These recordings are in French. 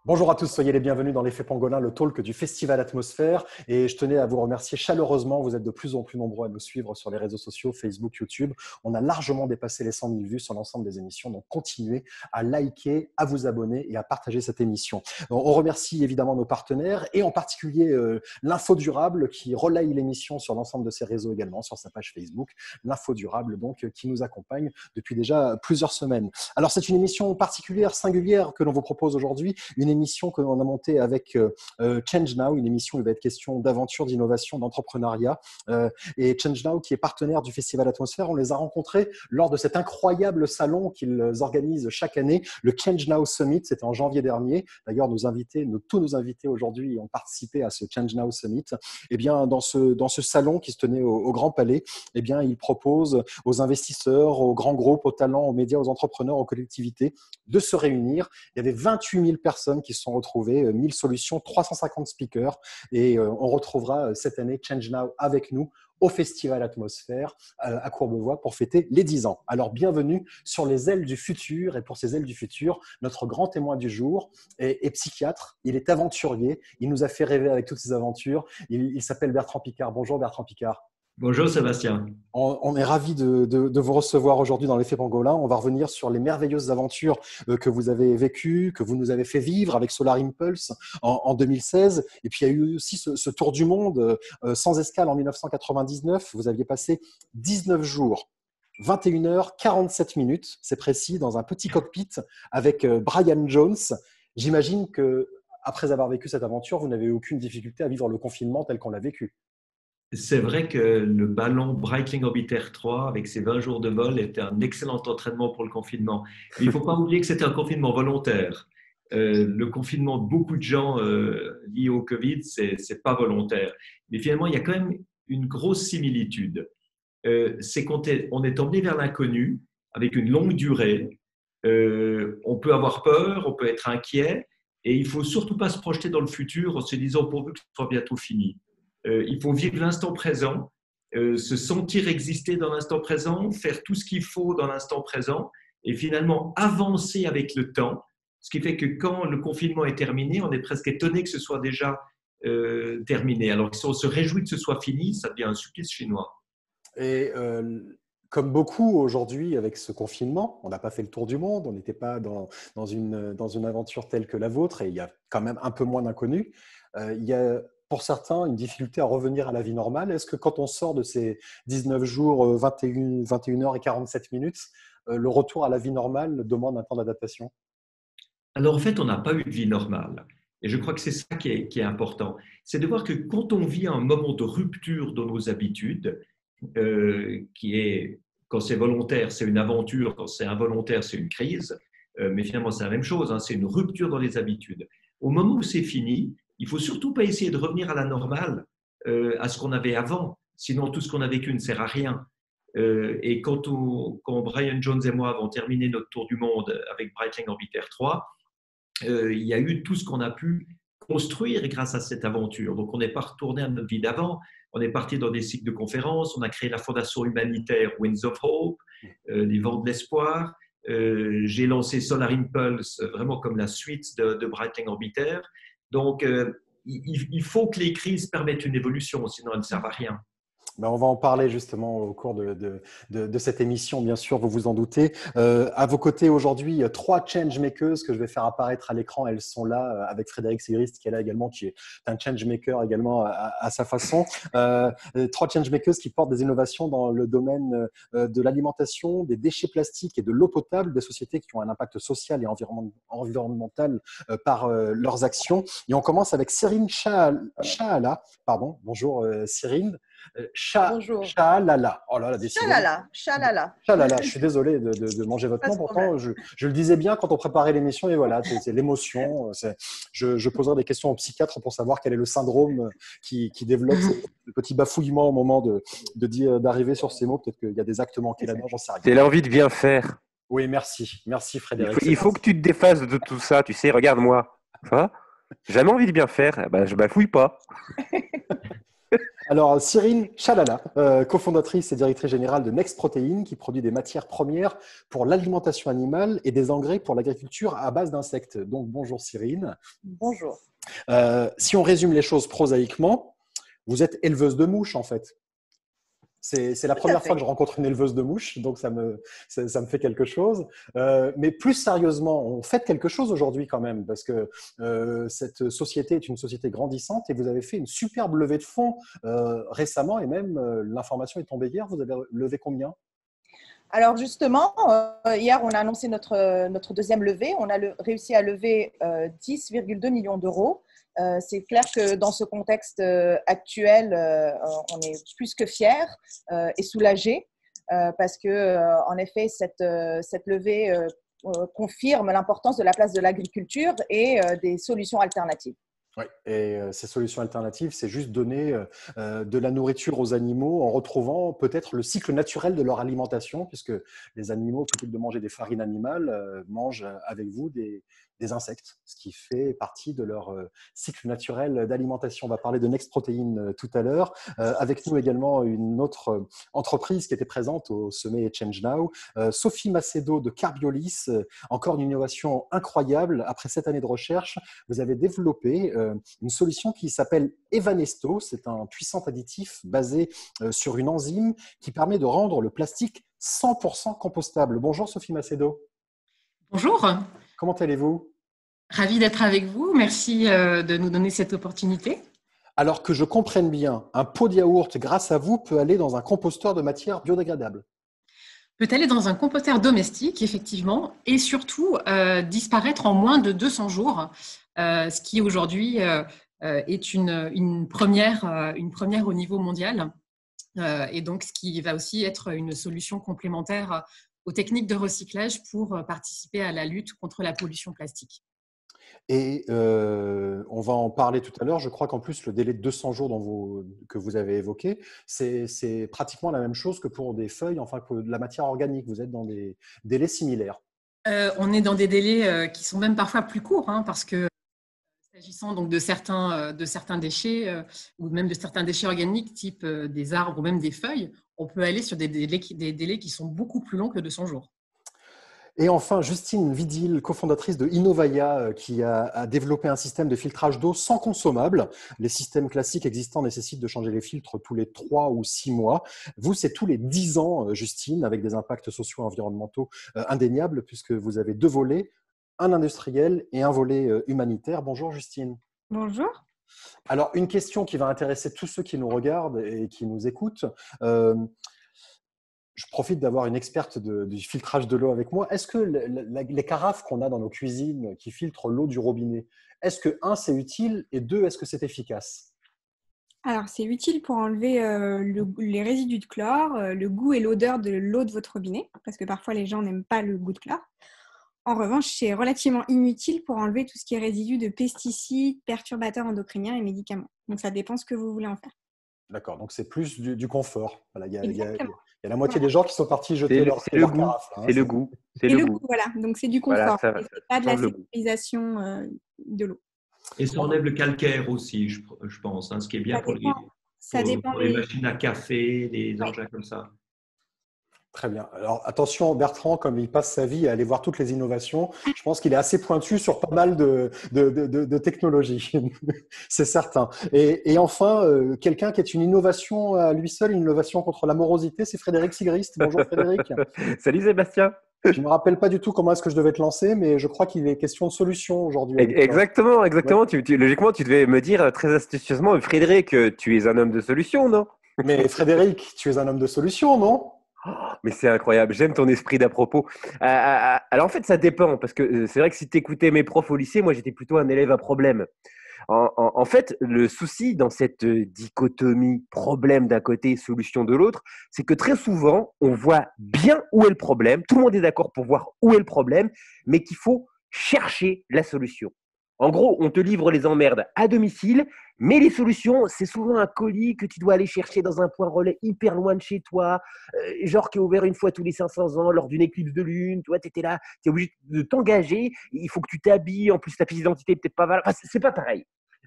Bonjour à tous, soyez les bienvenus dans l'Effet Pangolin, le talk du Festival Atmosphère. Et je tenais à vous remercier chaleureusement. Vous êtes de plus en plus nombreux à nous suivre sur les réseaux sociaux, Facebook, YouTube. On a largement dépassé les 100 000 vues sur l'ensemble des émissions. Donc, continuez à liker, à vous abonner et à partager cette émission. On remercie évidemment nos partenaires et en particulier l'Info Durable qui relaye l'émission sur l'ensemble de ses réseaux également, sur sa page Facebook. L'Info Durable, donc, qui nous accompagne depuis déjà plusieurs semaines. Alors, c'est une émission particulière, singulière que l'on vous propose aujourd'hui. Une émission que l'on a montée avec Change Now, une émission où il va être question d'aventure, d'innovation, d'entrepreneuriat. Et Change Now, qui est partenaire du Festival Atmosphère, on les a rencontrés lors de cet incroyable salon qu'ils organisent chaque année, le Change Now Summit. C'était en janvier dernier. D'ailleurs, tous nos invités aujourd'hui ont participé à ce Change Now Summit. Eh bien, dans ce salon qui se tenait au Grand Palais, eh bien, ils proposent aux investisseurs, aux grands groupes, aux talents, aux médias, aux entrepreneurs, aux collectivités de se réunir. Il y avait 28 000 personnes qui se sont retrouvées, 1000 solutions, 350 speakers. Et on retrouvera cette année Change Now avec nous au Festival Atmosphère à Courbevoie pour fêter les 10 ans. Alors, bienvenue sur les ailes du futur. Et pour ces ailes du futur, notre grand témoin du jour est psychiatre. Il est aventurier. Il nous a fait rêver avec toutes ses aventures. Il s'appelle Bertrand Piccard. Bonjour Bertrand Piccard. Bonjour Sébastien. On est ravis de vous recevoir aujourd'hui dans l'Effet Pangolin. On va revenir sur les merveilleuses aventures que vous avez vécues, que vous nous avez fait vivre avec Solar Impulse en 2016. Et puis, il y a eu aussi ce tour du monde sans escale en 1999. Vous aviez passé 19 jours, 21 heures, 47 minutes, c'est précis, dans un petit cockpit avec Brian Jones. J'imagine que après avoir vécu cette aventure, vous n'avez eu aucune difficulté à vivre le confinement tel qu'on l'a vécu. C'est vrai que le ballon Breitling Orbiter 3, avec ses 20 jours de vol, était un excellent entraînement pour le confinement. Mais il ne faut pas oublier que c'était un confinement volontaire. Le confinement de beaucoup de gens liés au Covid, ce n'est pas volontaire. Mais finalement, il y a quand même une grosse similitude. C'est on est emmené vers l'inconnu avec une longue durée. On peut avoir peur, on peut être inquiet, et il ne faut surtout pas se projeter dans le futur en se disant pourvu que ce soit bientôt fini. Il faut vivre l'instant présent, se sentir exister dans l'instant présent, faire tout ce qu'il faut dans l'instant présent et finalement avancer avec le temps. Ce qui fait que quand le confinement est terminé, on est presque étonné que ce soit déjà terminé. Alors que si on se réjouit que ce soit fini, ça devient un supplice chinois. Et comme beaucoup aujourd'hui avec ce confinement, on n'a pas fait le tour du monde, on n'était pas dans une aventure telle que la vôtre et il y a quand même un peu moins d'inconnus. Il y a pour certains une difficulté à revenir à la vie normale. Est-ce que quand on sort de ces 19 jours, 21 heures et 47 minutes, le retour à la vie normale demande un temps d'adaptation? Alors en fait, on n'a pas eu de vie normale. Et je crois que c'est ça qui est important. C'est de voir que quand on vit un moment de rupture dans nos habitudes, qui est, quand c'est volontaire, c'est une aventure, quand c'est involontaire, c'est une crise, mais finalement c'est la même chose, hein, c'est une rupture dans les habitudes. Au moment où c'est fini, il ne faut surtout pas essayer de revenir à la normale, à ce qu'on avait avant, sinon tout ce qu'on a vécu ne sert à rien. Et quand Brian Jones et moi avons terminé notre tour du monde avec Breitling Orbiter 3, il y a eu tout ce qu'on a pu construire grâce à cette aventure. Donc, on n'est pas retourné à notre vie d'avant. On est parti dans des cycles de conférences. On a créé la fondation humanitaire Winds of Hope, les vents de l'espoir. J'ai lancé Solar Impulse, vraiment comme la suite de Breitling Orbiter. Donc, il faut que les crises permettent une évolution, sinon elles ne servent à rien. Ben, on va en parler justement au cours de cette émission, bien sûr, vous vous en doutez. À vos côtés aujourd'hui, trois changemakers que je vais faire apparaître à l'écran. Elles sont là avec Frédéric Sigrist qui est là également, qui est un changemaker également à sa façon. Trois changemakers qui portent des innovations dans le domaine de l'alimentation, des déchets plastiques et de l'eau potable, des sociétés qui ont un impact social et environnemental par leurs actions. Et on commence avec Cyrine Chaala. Pardon, bonjour Cyrine. Bonjour. Chalala. Oh là là, décidément. Chalala, chalala. Chalala. Je suis désolé de manger votre Pas nom. de Pourtant, problème. je le disais bien quand on préparait l'émission. Et voilà, c'est l'émotion. Je poserai des questions au psychiatre pour savoir quel est le syndrome qui développe ce petit bafouillement au moment d'arriver sur ces mots. Peut-être qu'il y a des actes manqués là-dedans, j'en sais rien. C'est l'envie de bien faire. Oui, merci. Merci Frédéric. Il faut que tu te défasses de tout ça. Tu sais, regarde-moi. Ça va ? J'ai jamais envie de bien faire. Eh ben, je bafouille pas. Alors, Cyrine Chalala, cofondatrice et directrice générale de Next Protein, qui produit des matières premières pour l'alimentation animale et des engrais pour l'agriculture à base d'insectes. Donc, bonjour Cyrine. Bonjour. Si on résume les choses prosaïquement, vous êtes éleveuse de mouches en fait. C'est la première fois que je rencontre une éleveuse de mouches, donc ça me fait quelque chose. Mais plus sérieusement, on fait quelque chose aujourd'hui quand même, parce que cette société est une société grandissante et vous avez fait une superbe levée de fonds récemment et même l'information est tombée hier. Vous avez levé combien? Alors justement, hier, on a annoncé notre deuxième levée. On a réussi à lever 10,2 millions d'euros. C'est clair que dans ce contexte actuel, on est plus que fiers et soulagés parce que, en effet, cette levée confirme l'importance de la place de l'agriculture et des solutions alternatives. Oui, et ces solutions alternatives, c'est juste donner de la nourriture aux animaux en retrouvant peut-être le cycle naturel de leur alimentation, puisque les animaux, plutôt que de manger des farines animales, mangent avec vous des insectes, ce qui fait partie de leur cycle naturel d'alimentation. On va parler de Next Protein tout à l'heure. Avec nous également une autre entreprise qui était présente au sommet Change Now, Sophie Macedo de Carbiolis, encore une innovation incroyable. Après 7 années de recherche, vous avez développé une solution qui s'appelle Evanesto. C'est un puissant additif basé sur une enzyme qui permet de rendre le plastique 100% compostable. Bonjour Sophie Macedo. Bonjour. Comment allez-vous? Ravi d'être avec vous. Merci de nous donner cette opportunité. Alors que je comprenne bien, un pot de yaourt, grâce à vous, peut aller dans un composteur de matière biodégradable. Peut aller dans un composteur domestique, effectivement, et surtout disparaître en moins de 200 jours, ce qui aujourd'hui est une première au niveau mondial, et donc ce qui va aussi être une solution complémentaire aux techniques de recyclage pour participer à la lutte contre la pollution plastique. Et on va en parler tout à l'heure. Je crois qu'en plus, le délai de 200 jours que vous avez évoqué, c'est pratiquement la même chose que pour des feuilles, enfin que de la matière organique. Vous êtes dans des délais similaires. On est dans des délais qui sont même parfois plus courts, parce que s'agissant donc de certains déchets ou même de certains déchets organiques, type des arbres ou même des feuilles, on peut aller sur des délais qui sont beaucoup plus longs que 200 jours. Et enfin, Justine Vidil, cofondatrice de Innovaya, qui a développé un système de filtrage d'eau sans consommable. Les systèmes classiques existants nécessitent de changer les filtres tous les 3 ou 6 mois. Vous, c'est tous les 10 ans, Justine, avec des impacts sociaux et environnementaux indéniables, puisque vous avez 2 volets, un industriel et un volet humanitaire. Bonjour, Justine. Bonjour. Alors, une question qui va intéresser tous ceux qui nous regardent et qui nous écoutent. Je profite d'avoir une experte du filtrage de l'eau avec moi. Est-ce que les carafes qu'on a dans nos cuisines qui filtrent l'eau du robinet, est-ce que, un, c'est utile et deux, est-ce que c'est efficace? Alors, c'est utile pour enlever les résidus de chlore, le goût et l'odeur de l'eau de votre robinet, parce que parfois les gens n'aiment pas le goût de chlore. En revanche, c'est relativement inutile pour enlever tout ce qui est résidus de pesticides, perturbateurs endocriniens et médicaments. Donc, ça dépend ce que vous voulez en faire. D'accord, donc c'est plus du confort. Voilà, il y a la moitié Voilà. des gens qui sont partis jeter leur carafe. C'est le goût. C'est le goût, voilà. Donc, c'est du confort. Voilà, et c'est pas de la sécurisation de l'eau. Et ça enlève le calcaire aussi, je pense, ce qui est bien pour les machines à café, les engins comme ça. Très bien. Alors attention, Bertrand, comme il passe sa vie à aller voir toutes les innovations, je pense qu'il est assez pointu sur pas mal de technologies. C'est certain. Et enfin, quelqu'un qui est une innovation à lui seul, une innovation contre la morosité, c'est Frédéric Sigrist. Bonjour Frédéric. Salut Sébastien. Je ne me rappelle pas du tout comment est-ce que je devais te lancer, mais je crois qu'il est question de solution aujourd'hui. Exactement. Ouais. Logiquement, tu devais me dire très astucieusement, Frédéric, tu es un homme de solution, non? Mais Frédéric, tu es un homme de solution, non? Mais c'est incroyable, j'aime ton esprit d'à propos. Alors en fait, ça dépend, parce que c'est vrai que si tu écoutais mes profs au lycée, moi j'étais plutôt un élève à problème. En fait, le souci dans cette dichotomie problème d'un côté, solution de l'autre, c'est que très souvent, on voit bien où est le problème, tout le monde est d'accord pour voir où est le problème, mais qu'il faut chercher la solution. En gros, on te livre les emmerdes à domicile, mais les solutions, c'est souvent un colis que tu dois aller chercher dans un point relais hyper loin de chez toi, genre qui est ouvert une fois tous les 500 ans lors d'une éclipse de lune. Tu vois, tu étais là, tu es obligé de t'engager, il faut que tu t'habilles, en plus ta pièce d'identité n'est peut-être pas valable. Enfin, c'est pas pareil.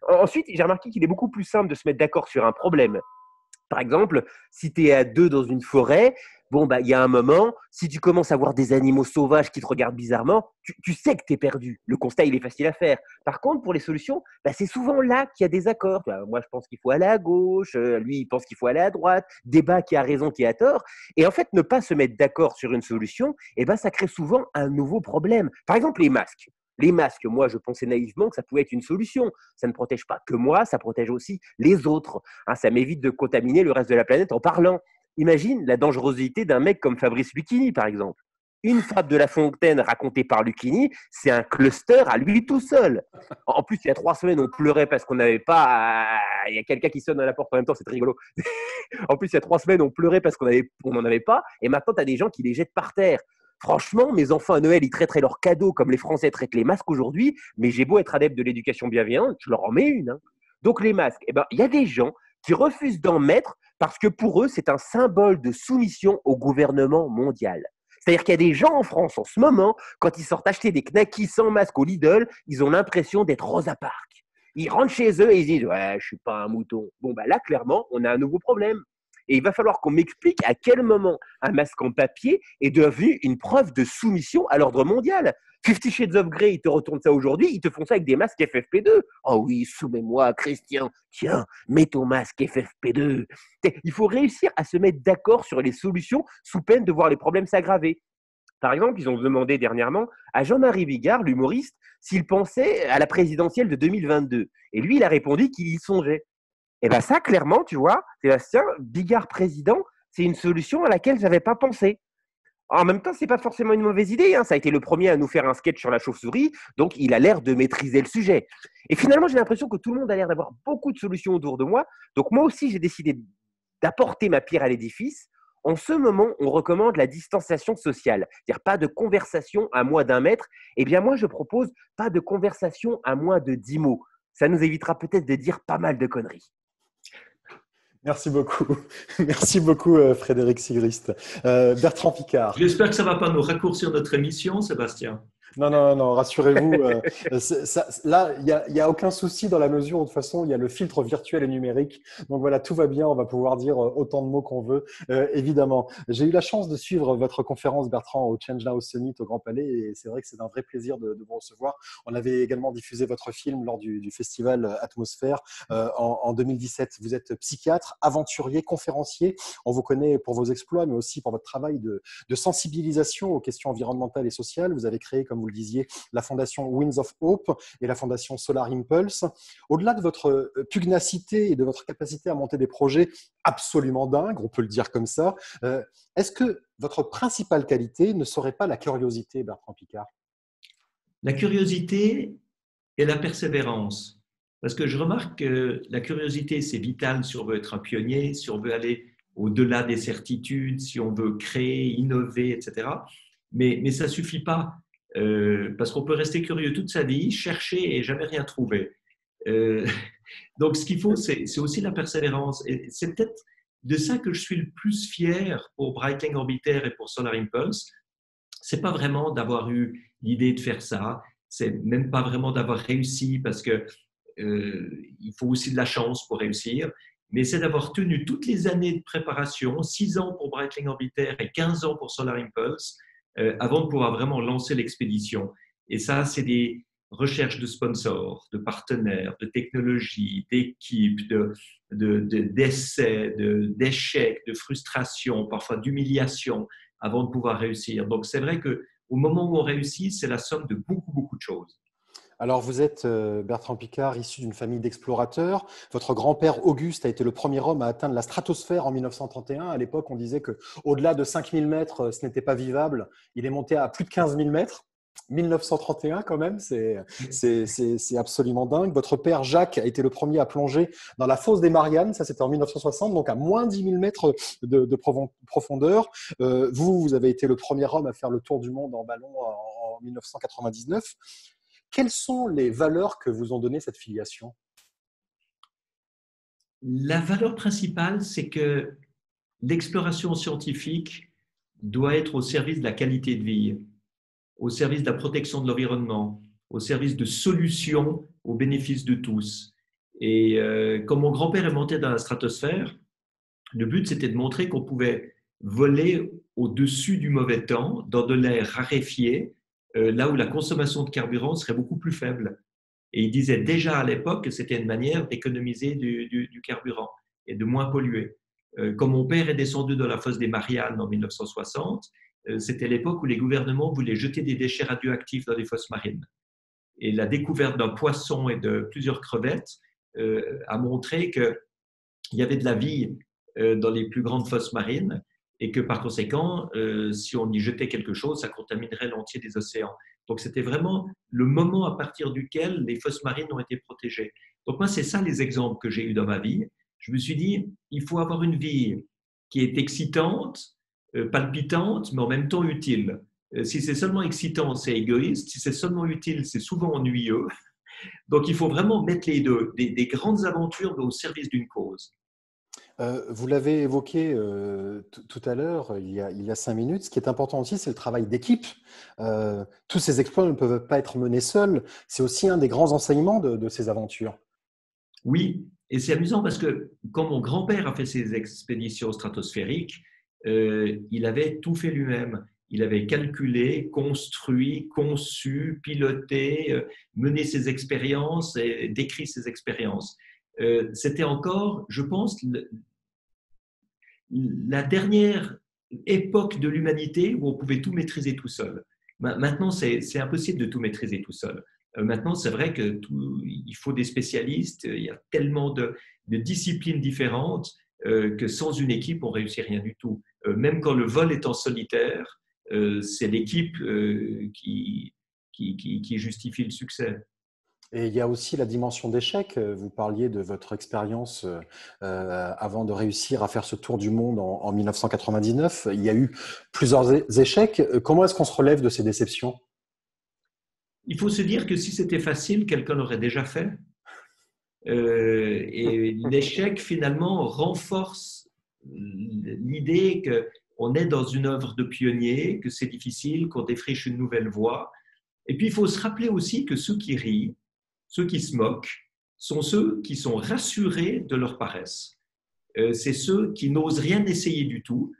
Ensuite, j'ai remarqué qu'il est beaucoup plus simple de se mettre d'accord sur un problème Par exemple, si tu es à deux dans une forêt, bon, bah, il y a un moment, si tu commences à voir des animaux sauvages qui te regardent bizarrement, tu sais que tu es perdu. Le constat, il est facile à faire. Par contre, pour les solutions, bah, c'est souvent là qu'il y a des accords. Moi, je pense qu'il faut aller à gauche, lui, il pense qu'il faut aller à droite, débat qui a raison, qui a tort. Et en fait, ne pas se mettre d'accord sur une solution, eh ben, ça crée souvent un nouveau problème. Par exemple, les masques. Les masques, moi, je pensais naïvement que ça pouvait être une solution. Ça ne protège pas que moi, ça protège aussi les autres. Hein, ça m'évite de contaminer le reste de la planète en parlant. Imagine la dangerosité d'un mec comme Fabrice Lucchini, par exemple. Une fable de La Fontaine racontée par Lucchini, c'est un cluster à lui tout seul. En plus, il y a 3 semaines, on pleurait parce qu'on n'avait pas. Il y a quelqu'un qui sonne à la porte en même temps, c'est très rigolo. En plus, il y a 3 semaines, on pleurait parce qu'on n'en avait pas. Et maintenant, tu as des gens qui les jettent par terre. Franchement, mes enfants à Noël, ils traiteraient leurs cadeaux comme les Français traitent les masques aujourd'hui. Mais j'ai beau être adepte de l'éducation bienveillante, je leur en mets une. Hein. Donc, les masques, eh ben, il y a des gens qui refusent d'en mettre parce que pour eux, c'est un symbole de soumission au gouvernement mondial. C'est-à-dire qu'il y a des gens en France en ce moment, quand ils sortent acheter des knackis sans masque au Lidl, ils ont l'impression d'être Rosa Parks. Ils rentrent chez eux et ils disent « Ouais, je suis pas un mouton ». Bon, bah là, clairement, on a un nouveau problème. Et il va falloir qu'on m'explique à quel moment un masque en papier est devenu une preuve de soumission à l'ordre mondial. 50 Shades of Grey, ils te retournent ça aujourd'hui, ils te font ça avec des masques FFP2. Oh oui, soumets-moi, Christian, tiens, mets ton masque FFP2. Il faut réussir à se mettre d'accord sur les solutions sous peine de voir les problèmes s'aggraver. Par exemple, ils ont demandé dernièrement à Jean-Marie Bigard, l'humoriste, s'il pensait à la présidentielle de 2022. Et lui, il a répondu qu'il y songeait. Et bien ça, clairement, tu vois, Sébastien, Bigard président, c'est une solution à laquelle je n'avais pas pensé. En même temps, ce n'est pas forcément une mauvaise idée. Hein. Ça a été le premier à nous faire un sketch sur la chauve-souris, donc il a l'air de maîtriser le sujet. Et finalement, j'ai l'impression que tout le monde a l'air d'avoir beaucoup de solutions autour de moi. Donc moi aussi, j'ai décidé d'apporter ma pierre à l'édifice. En ce moment, on recommande la distanciation sociale, c'est-à-dire pas de conversation à moins d'1 mètre. Eh bien moi, je propose pas de conversation à moins de 10 mots. Ça nous évitera peut-être de dire pas mal de conneries. Merci beaucoup. Merci beaucoup, Frédéric Sigrist. Bertrand Piccard. J'espère que ça ne va pas nous raccourcir notre émission, Sébastien. Non, rassurez-vous. Là, il y a aucun souci dans la mesure où, de toute façon, il y a le filtre virtuel et numérique. Donc voilà, tout va bien. On va pouvoir dire autant de mots qu'on veut, évidemment. J'ai eu la chance de suivre votre conférence, Bertrand, au Change Now Summit au Grand Palais. Et c'est vrai que c'est un vrai plaisir de vous recevoir. On avait également diffusé votre film lors du festival Atmosphère en 2017. Vous êtes psychiatre, aventurier, conférencier. On vous connaît pour vos exploits, mais aussi pour votre travail de sensibilisation aux questions environnementales et sociales. Vous avez créé, comme vous le disiez, la fondation Winds of Hope et la fondation Solar Impulse. Au-delà de votre pugnacité et de votre capacité à monter des projets absolument dingues, on peut le dire comme ça, est-ce que votre principale qualité ne serait pas la curiosité, Bertrand Piccard ? La curiosité et la persévérance. Parce que je remarque que la curiosité, c'est vital si on veut être un pionnier, si on veut aller au-delà des certitudes, si on veut créer, innover, etc. Mais ça ne suffit pas. Parce qu'on peut rester curieux toute sa vie, chercher et jamais rien trouver. Donc, ce qu'il faut, c'est aussi la persévérance. Et c'est peut-être de ça que je suis le plus fier pour Breitling Orbiter et pour Solar Impulse. C'est pas vraiment d'avoir eu l'idée de faire ça. C'est même pas vraiment d'avoir réussi parce que il faut aussi de la chance pour réussir. Mais c'est d'avoir tenu toutes les années de préparation, 6 ans pour Breitling Orbiter et 15 ans pour Solar Impulse, avant de pouvoir vraiment lancer l'expédition. Et ça, c'est des recherches de sponsors, de partenaires, de technologies, d'équipes, d'essais, d'échecs, de frustrations, parfois d'humiliation, avant de pouvoir réussir. Donc, c'est vrai qu'au moment où on réussit, c'est la somme de beaucoup, beaucoup de choses. Alors, vous êtes, Bertrand Piccard, issu d'une famille d'explorateurs. Votre grand-père Auguste a été le premier homme à atteindre la stratosphère en 1931. À l'époque, on disait qu'au-delà de 5000 mètres, ce n'était pas vivable. Il est monté à plus de 15 000 mètres. 1931 quand même, c'est absolument dingue. Votre père Jacques a été le premier à plonger dans la fosse des Mariannes, ça c'était en 1960, donc à moins 10 000 mètres de profondeur. Vous avez été le premier homme à faire le tour du monde en ballon en 1999. Quelles sont les valeurs que vous ont données cette filiation ? La valeur principale, c'est que l'exploration scientifique doit être au service de la qualité de vie, au service de la protection de l'environnement, au service de solutions au bénéfice de tous. Et comme mon grand-père est monté dans la stratosphère, Le but, c'était de montrer qu'on pouvait voler au-dessus du mauvais temps, dans de l'air raréfié, là où la consommation de carburant serait beaucoup plus faible. Et il disait déjà à l'époque que c'était une manière d'économiser du carburant et de moins polluer. Quand mon père est descendu dans la fosse des Mariannes en 1960, c'était l'époque où les gouvernements voulaient jeter des déchets radioactifs dans les fosses marines. Et la découverte d'un poisson et de plusieurs crevettes a montré qu'il y avait de la vie dans les plus grandes fosses marines et que par conséquent, si on y jetait quelque chose, ça contaminerait l'entier des océans. Donc c'était vraiment le moment à partir duquel les fosses marines ont été protégées. Donc moi, c'est ça les exemples que j'ai eus dans ma vie. Je me suis dit, il faut avoir une vie qui est excitante, palpitante, mais en même temps utile. Si c'est seulement excitant, c'est égoïste. Si c'est seulement utile, c'est souvent ennuyeux. Donc il faut vraiment mettre les deux, des grandes aventures mais au service d'une cause. Vous l'avez évoqué tout à l'heure, il y a 5 minutes. Ce qui est important aussi, c'est le travail d'équipe. Tous ces exploits ne peuvent pas être menés seuls. C'est aussi un des grands enseignements de ces aventures. Oui, et c'est amusant parce que quand mon grand-père a fait ses expéditions stratosphériques, il avait tout fait lui-même. Il avait calculé, construit, conçu, piloté, mené ses expériences et décrit ses expériences. C'était encore, je pense, la dernière époque de l'humanité où on pouvait tout maîtriser tout seul. Maintenant, c'est impossible de tout maîtriser tout seul. Maintenant, c'est vrai qu'il faut des spécialistes, il y a tellement de disciplines différentes que sans une équipe, on ne réussit rien du tout. Même quand le vol est en solitaire, c'est l'équipe qui justifie le succès. Et il y a aussi la dimension d'échec. Vous parliez de votre expérience avant de réussir à faire ce tour du monde en 1999. Il y a eu plusieurs échecs. Comment est-ce qu'on se relève de ces déceptions? Il faut se dire que si c'était facile, quelqu'un l'aurait déjà fait. Et l'échec, finalement, renforce l'idée qu'on est dans une œuvre de pionnier, que c'est difficile, qu'on défriche une nouvelle voie. Et puis, il faut se rappeler aussi que ceux qui rient, ceux qui se moquent, sont ceux qui sont rassurés de leur paresse. C'est ceux qui n'osent rien essayer du tout.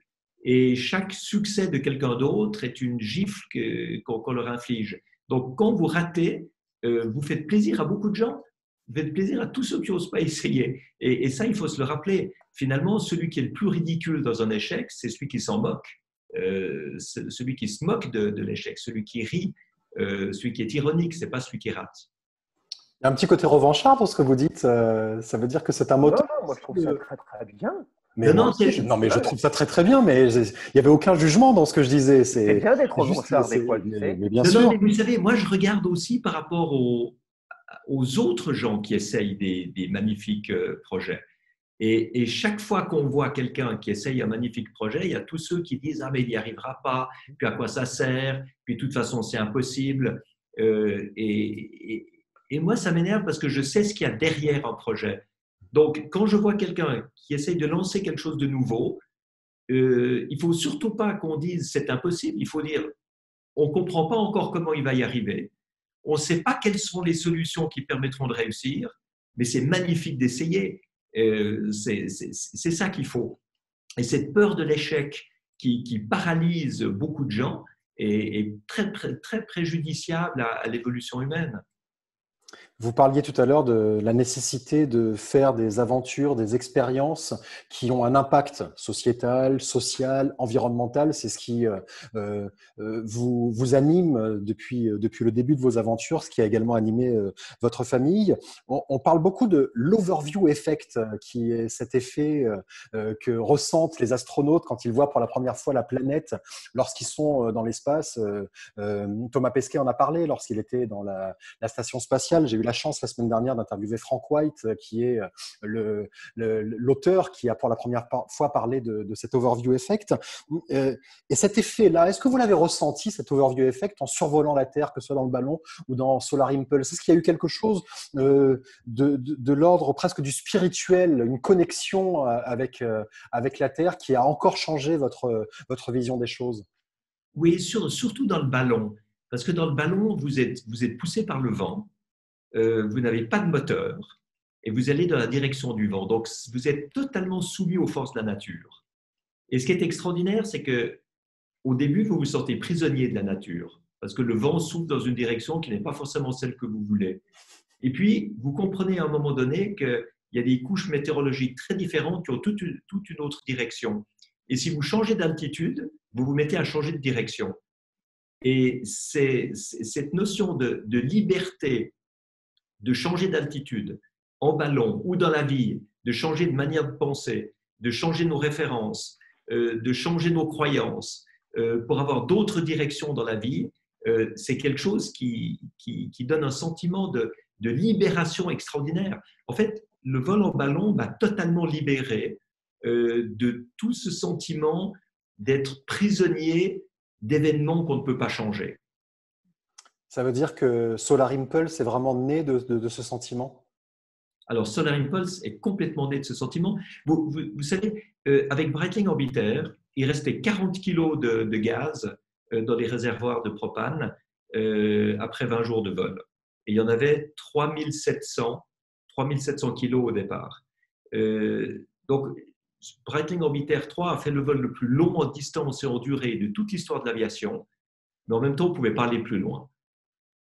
Et chaque succès de quelqu'un d'autre est une gifle qu'on leur inflige. Donc, quand vous ratez, vous faites plaisir à beaucoup de gens. Vous faites plaisir à tous ceux qui n'osent pas essayer. Et ça, il faut se le rappeler. Finalement, celui qui est le plus ridicule dans un échec, c'est celui qui s'en moque. Celui qui se moque de l'échec, celui qui rit, celui qui est ironique, ce n'est pas celui qui rate. Il y a un petit côté revanchard dans ce que vous dites. Ça veut dire que c'est un moteur. Non, moi je trouve ça très très bien. Mais mais je trouve ça très très bien, mais il n'y avait aucun jugement dans ce que je disais. C'est bien d'être revanchard des fois, tu sais. Mais bien sûr. Mais vous savez, moi je regarde aussi par rapport aux autres gens qui essayent des magnifiques projets. Et chaque fois qu'on voit quelqu'un qui essaye un magnifique projet, il y a tous ceux qui disent « Ah, mais il n'y arrivera pas, puis à quoi ça sert, puis de toute façon c'est impossible ». Et moi, ça m'énerve parce que je sais ce qu'il y a derrière un projet. Donc, quand je vois quelqu'un qui essaye de lancer quelque chose de nouveau, il ne faut surtout pas qu'on dise c'est impossible. Il faut dire on ne comprend pas encore comment il va y arriver. On ne sait pas quelles sont les solutions qui permettront de réussir, mais c'est magnifique d'essayer. C'est ça qu'il faut. Et cette peur de l'échec qui paralyse beaucoup de gens est très, très, très préjudiciable à l'évolution humaine. Vous parliez tout à l'heure de la nécessité de faire des aventures, des expériences qui ont un impact sociétal, social, environnemental. C'est ce qui vous anime depuis le début de vos aventures, ce qui a également animé votre famille. On parle beaucoup de l'overview effect, qui est cet effet que ressentent les astronautes quand ils voient pour la première fois la planète lorsqu'ils sont dans l'espace. Thomas Pesquet en a parlé lorsqu'il était dans la station spatiale. J'ai eu la chance la semaine dernière d'interviewer Frank White, qui est l'auteur qui a pour la première fois parlé de cet overview effect. Et cet effet-là, est-ce que vous l'avez ressenti, cet overview effect, en survolant la Terre, que ce soit dans le ballon ou dans Solar Impulse? Est-ce qu'il y a eu quelque chose de l'ordre presque du spirituel, une connexion avec la Terre qui a encore changé votre vision des choses? Oui, surtout dans le ballon. Parce que dans le ballon, vous êtes poussé par le vent. Vous n'avez pas de moteur et vous allez dans la direction du vent. Donc, vous êtes totalement soumis aux forces de la nature. Et ce qui est extraordinaire, c'est qu'au début, vous vous sentez prisonnier de la nature parce que le vent souffle dans une direction qui n'est pas forcément celle que vous voulez. Et puis, vous comprenez à un moment donné qu'il y a des couches météorologiques très différentes qui ont toute une autre direction. Et si vous changez d'altitude, vous vous mettez à changer de direction. Et c'est cette notion de liberté, de changer d'altitude en ballon ou dans la vie, de changer de manière de penser, de changer nos références, de changer nos croyances pour avoir d'autres directions dans la vie, c'est quelque chose qui donne un sentiment de libération extraordinaire. En fait, le vol en ballon m'a totalement libéré de tout ce sentiment d'être prisonnier d'événements qu'on ne peut pas changer. Ça veut dire que Solar Impulse est vraiment né de ce sentiment? Alors, Solar Impulse est complètement né de ce sentiment. Vous savez, avec Breitling Orbiter, il restait 40 kilos de gaz dans les réservoirs de propane après 20 jours de vol. Et il y en avait 3700 kilos au départ. Donc, Breitling Orbiter 3 a fait le vol le plus long en distance et en durée de toute l'histoire de l'aviation, mais en même temps, on ne pouvait pas aller plus loin.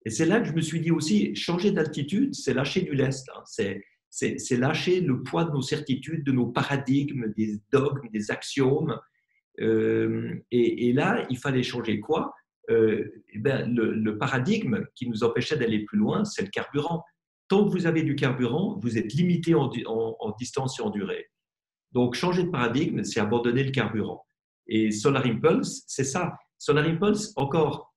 Et c'est là que je me suis dit aussi, changer d'altitude, c'est lâcher du lest. Hein. C'est lâcher le poids de nos certitudes, de nos paradigmes, des dogmes, des axiomes. Et là, il fallait changer quoi? Le paradigme qui nous empêchait d'aller plus loin, c'est le carburant. Tant que vous avez du carburant, vous êtes limité en distance et en durée. Donc, changer de paradigme, c'est abandonner le carburant. Et Solar Impulse, c'est ça. Solar Impulse, encore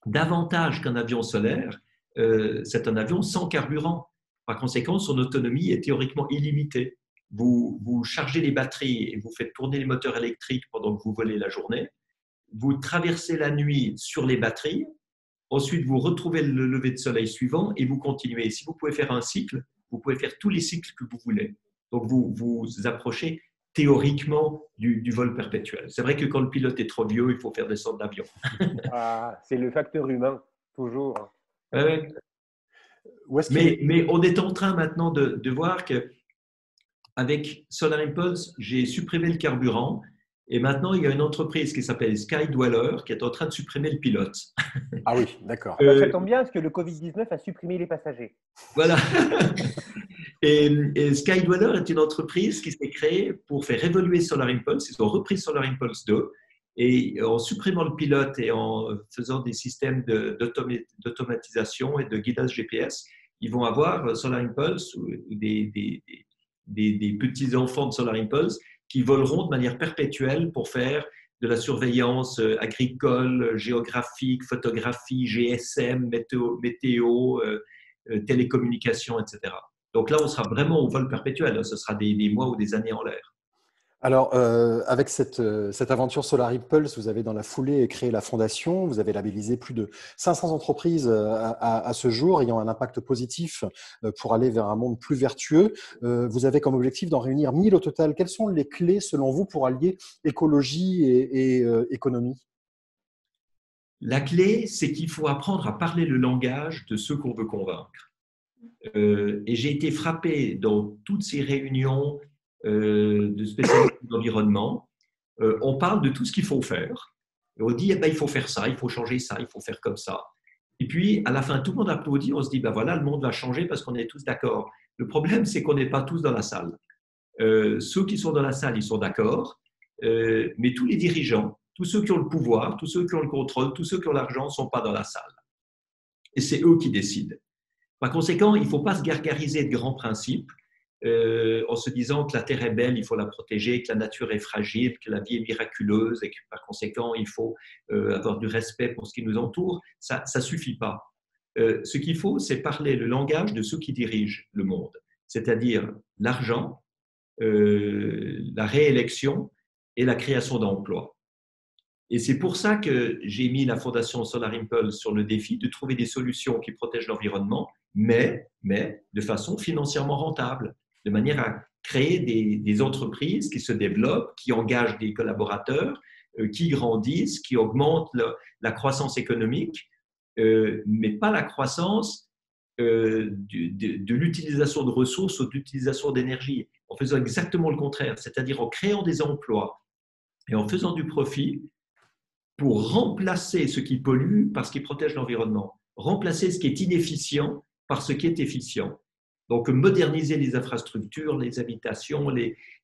davantage qu'un avion solaire, c'est un avion sans carburant. Par conséquent, son autonomie est théoriquement illimitée. Vous chargez les batteries et vous faites tourner les moteurs électriques pendant que vous volez la journée. Vous traversez la nuit sur les batteries. Ensuite, vous retrouvez le lever de soleil suivant et vous continuez. Si vous pouvez faire un cycle, vous pouvez faire tous les cycles que vous voulez. Donc, vous approchez théoriquement du vol perpétuel. C'est vrai que quand le pilote est trop vieux, il faut faire descendre l'avion. C'est le facteur humain, toujours. Mais on est en train maintenant de voir qu'avec Solar Impulse, j'ai supprimé le carburant et maintenant, il y a une entreprise qui s'appelle Skydweller qui est en train de supprimer le pilote. Ah oui, d'accord. Ça tombe bien parce que le Covid-19 a supprimé les passagers. Voilà. Et Skydweller est une entreprise qui s'est créée pour faire évoluer Solar Impulse. Ils ont repris Solar Impulse 2 et en supprimant le pilote et en faisant des systèmes d'automatisation et de guidage GPS, ils vont avoir Solar Impulse ou des petits-enfants de Solar Impulse qui voleront de manière perpétuelle pour faire de la surveillance agricole, géographique, photographie, GSM, météo, télécommunications, etc. Donc là, on sera vraiment au vol perpétuel. Ce sera des mois ou des années en l'air. Alors, avec cette aventure Solar Impulse, vous avez dans la foulée créé la fondation, vous avez labellisé plus de 500 entreprises à ce jour ayant un impact positif pour aller vers un monde plus vertueux. Vous avez comme objectif d'en réunir 1000 au total. Quelles sont les clés, selon vous, pour allier écologie et économie? La clé, c'est qu'il faut apprendre à parler le langage de ceux qu'on veut convaincre. Et j'ai été frappé dans toutes ces réunions de spécialistes de l'environnement, on parle de tout ce qu'il faut faire. Et on dit, il faut faire ça, il faut changer ça, il faut faire comme ça. Et puis, à la fin, tout le monde applaudit, on se dit, voilà, le monde va changer parce qu'on est tous d'accord. Le problème, c'est qu'on n'est pas tous dans la salle. Ceux qui sont dans la salle, ils sont d'accord, mais tous les dirigeants, tous ceux qui ont le pouvoir, tous ceux qui ont le contrôle, tous ceux qui ont l'argent ne sont pas dans la salle. Et c'est eux qui décident. Par conséquent, il ne faut pas se gargariser de grands principes en se disant que la Terre est belle, il faut la protéger, que la nature est fragile, que la vie est miraculeuse et que par conséquent, il faut avoir du respect pour ce qui nous entoure. Ça ne suffit pas. Ce qu'il faut, c'est parler le langage de ceux qui dirigent le monde, c'est-à-dire l'argent, la réélection et la création d'emplois. Et c'est pour ça que j'ai mis la Fondation Solar Impulse sur le défi de trouver des solutions qui protègent l'environnement, mais de façon financièrement rentable, de manière à créer des entreprises qui se développent, qui engagent des collaborateurs, qui grandissent, qui augmentent la croissance économique, mais pas la croissance de l'utilisation de ressources ou de l'utilisation d'énergie, en faisant exactement le contraire, c'est-à-dire en créant des emplois et en faisant du profit pour remplacer ce qui pollue par ce qui protège l'environnement, remplacer ce qui est inefficient par ce qui est efficient. Donc, moderniser les infrastructures, les habitations,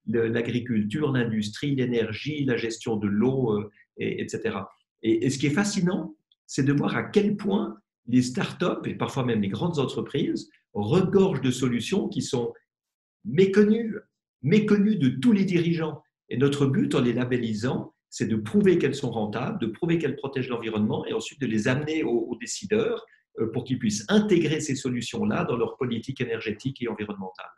l'agriculture, l'industrie, l'énergie, la gestion de l'eau, etc. Et ce qui est fascinant, c'est de voir à quel point les startups et parfois même les grandes entreprises regorgent de solutions qui sont méconnues de tous les dirigeants. Et notre but en les labellisant, c'est de prouver qu'elles sont rentables, de prouver qu'elles protègent l'environnement et ensuite de les amener aux décideurs pour qu'ils puissent intégrer ces solutions-là dans leur politique énergétique et environnementale.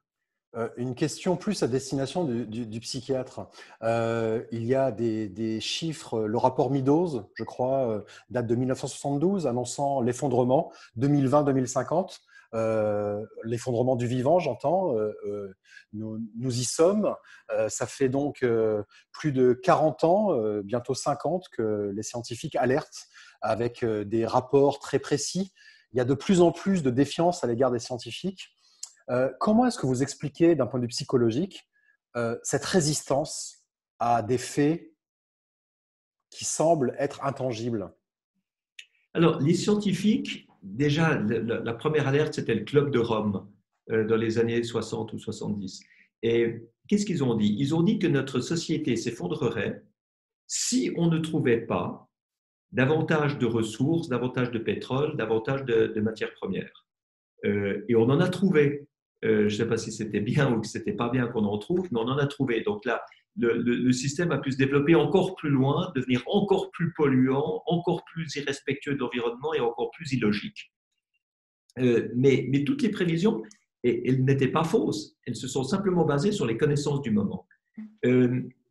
Une question plus à destination du psychiatre. Il y a des chiffres, le rapport Meadows, je crois, date de 1972, annonçant l'effondrement 2020-2050. L'effondrement du vivant, j'entends. Nous y sommes. Ça fait donc plus de 40 ans, bientôt 50, que les scientifiques alertent avec des rapports très précis. Il y a de plus en plus de défiance à l'égard des scientifiques. Comment est-ce que vous expliquez, d'un point de vue psychologique, cette résistance à des faits qui semblent être intangibles? Alors, les scientifiques, déjà, la première alerte, c'était le Club de Rome dans les années 60 ou 70. Et qu'est-ce qu'ils ont dit? Ils ont dit que notre société s'effondrerait si on ne trouvait pas davantage de ressources, davantage de pétrole, davantage de matières premières. Et on en a trouvé. Je ne sais pas si c'était bien ou que ce n'était pas bien qu'on en trouve, mais on en a trouvé. Donc là, le système a pu se développer encore plus loin, devenir encore plus polluant, encore plus irrespectueux de l'environnement et encore plus illogique. Mais toutes les prévisions, elles n'étaient pas fausses. Elles se sont simplement basées sur les connaissances du moment.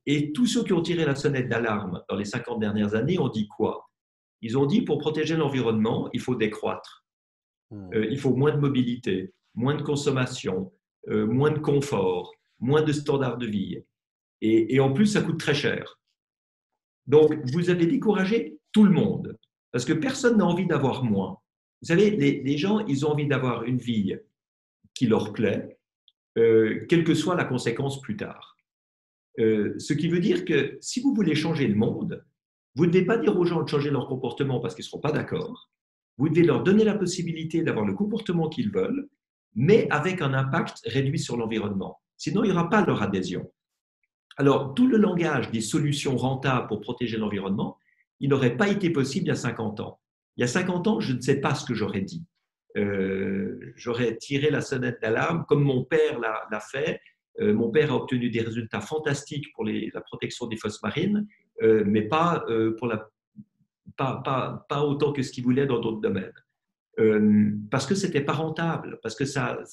Et tous ceux qui ont tiré la sonnette d'alarme dans les 50 dernières années ont dit quoi? Ils ont dit, pour protéger l'environnement, il faut décroître. Il faut moins de mobilité, moins de consommation, moins de confort, moins de standards de vie. Et en plus, ça coûte très cher. Donc, vous avez découragé tout le monde, parce que personne n'a envie d'avoir moins. Vous savez, les gens, ils ont envie d'avoir une vie qui leur plaît, quelle que soit la conséquence plus tard. Ce qui veut dire que si vous voulez changer le monde, vous ne devez pas dire aux gens de changer leur comportement parce qu'ils ne seront pas d'accord. Vous devez leur donner la possibilité d'avoir le comportement qu'ils veulent, mais avec un impact réduit sur l'environnement. Sinon, il n'y aura pas leur adhésion. Alors, tout le langage des solutions rentables pour protéger l'environnement, il n'aurait pas été possible il y a 50 ans. Il y a 50 ans, je ne sais pas ce que j'aurais dit. J'aurais tiré la sonnette d'alarme comme mon père l'a fait. Mon père a obtenu des résultats fantastiques pour la protection des fosses marines, mais pas autant que ce qu'il voulait dans d'autres domaines. Parce que ce n'était pas rentable, parce que ça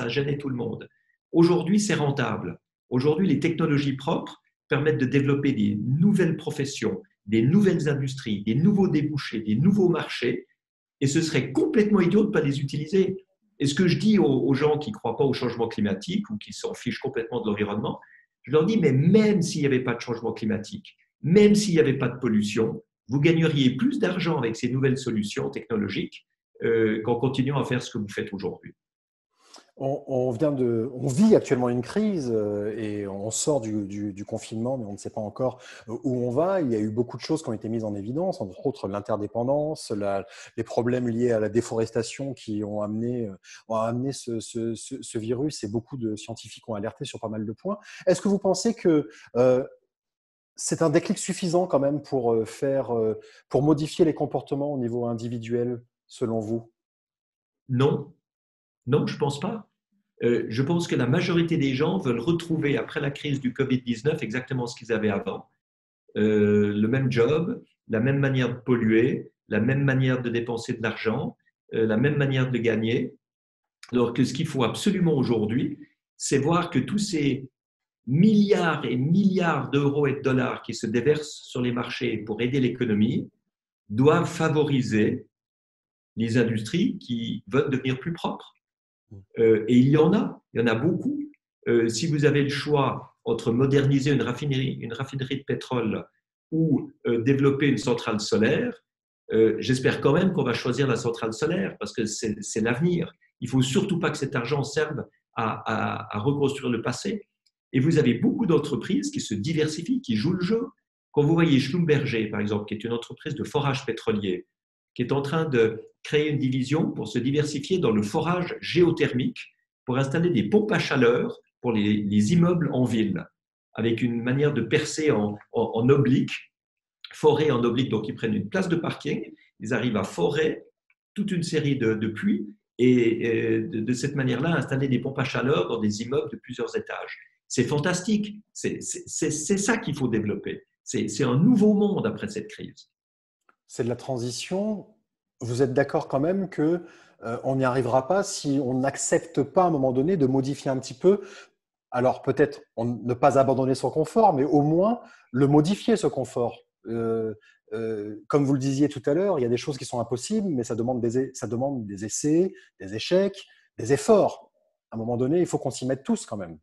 gênait tout le monde. Aujourd'hui, c'est rentable. Aujourd'hui, les technologies propres permettent de développer des nouvelles professions, des nouvelles industries, des nouveaux débouchés, des nouveaux marchés, et ce serait complètement idiot de ne pas les utiliser. Et ce que je dis aux gens qui ne croient pas au changement climatique ou qui s'en fichent complètement de l'environnement, je leur dis, mais même s'il n'y avait pas de changement climatique, même s'il n'y avait pas de pollution, vous gagneriez plus d'argent avec ces nouvelles solutions technologiques qu'en continuant à faire ce que vous faites aujourd'hui. On vit actuellement une crise et on sort du confinement, mais on ne sait pas encore où on va. Il y a eu beaucoup de choses qui ont été mises en évidence, entre autres l'interdépendance, les problèmes liés à la déforestation qui ont amené ce virus, et beaucoup de scientifiques ont alerté sur pas mal de points. Est-ce que vous pensez que c'est un déclic suffisant quand même pour modifier les comportements au niveau individuel, selon vous? Non, je ne pense pas. Je pense que la majorité des gens veulent retrouver, après la crise du Covid-19, exactement ce qu'ils avaient avant. Le même job, la même manière de polluer, la même manière de dépenser de l'argent, la même manière de le gagner. Alors que ce qu'il faut absolument aujourd'hui, c'est voir que tous ces milliards et milliards d'euros et de dollars qui se déversent sur les marchés pour aider l'économie doivent favoriser les industries qui veulent devenir plus propres. Et il y en a beaucoup. Si vous avez le choix entre moderniser une raffinerie de pétrole ou développer une centrale solaire, J'espère quand même qu'on va choisir la centrale solaire parce que c'est l'avenir. Il ne faut surtout pas que cet argent serve à reconstruire le passé. Et vous avez beaucoup d'entreprises qui se diversifient, qui jouent le jeu. Quand vous voyez Schlumberger, par exemple, qui est une entreprise de forage pétrolier, qui est en train de créer une division pour se diversifier dans le forage géothermique, pour installer des pompes à chaleur pour les immeubles en ville, avec une manière de percer en oblique, forer en oblique. Donc, ils prennent une place de parking, ils arrivent à forer toute une série de puits et de cette manière-là, installer des pompes à chaleur dans des immeubles de plusieurs étages. C'est fantastique. C'est ça qu'il faut développer. C'est un nouveau monde après cette crise. C'est de la transition. Vous êtes d'accord quand même que on n'y arrivera pas si on n'accepte pas à un moment donné de modifier un petit peu. Alors peut-être ne pas abandonner son confort, mais au moins le modifier, ce confort. Comme vous le disiez tout à l'heure, il y a des choses qui sont impossibles, mais ça demande des essais, des échecs, des efforts. À un moment donné, il faut qu'on s'y mette tous quand même.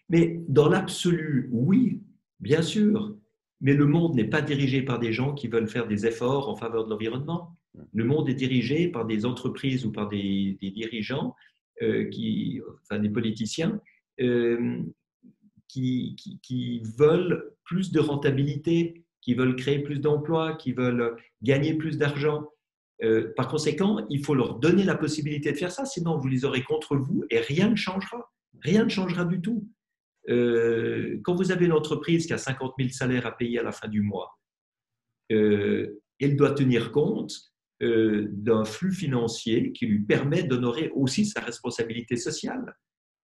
Mais dans l'absolu, oui, bien sûr. Mais le monde n'est pas dirigé par des gens qui veulent faire des efforts en faveur de l'environnement. Le monde est dirigé par des entreprises ou par des dirigeants, enfin des politiciens, qui veulent plus de rentabilité, qui veulent créer plus d'emplois, qui veulent gagner plus d'argent. Par conséquent, il faut leur donner la possibilité de faire ça, sinon vous les aurez contre vous et rien ne changera. Rien ne changera du tout. Quand vous avez une entreprise qui a 50 000 salaires à payer à la fin du mois, elle doit tenir compte d'un flux financier qui lui permet d'honorer aussi sa responsabilité sociale.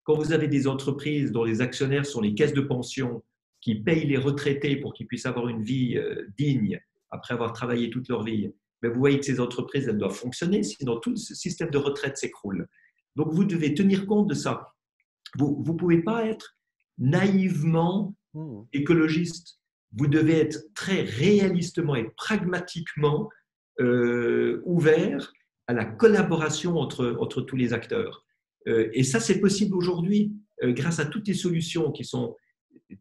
Quand vous avez des entreprises dont les actionnaires sont les caisses de pension qui payent les retraités pour qu'ils puissent avoir une vie digne après avoir travaillé toute leur vie, mais vous voyez que ces entreprises, elles doivent fonctionner, sinon tout le système de retraite s'écroule. Donc, vous devez tenir compte de ça. Vous ne pouvez pas être naïvement écologiste. Vous devez être très réalistement et pragmatiquement ouvert à la collaboration entre tous les acteurs. Et ça, c'est possible aujourd'hui grâce à toutes les solutions qui sont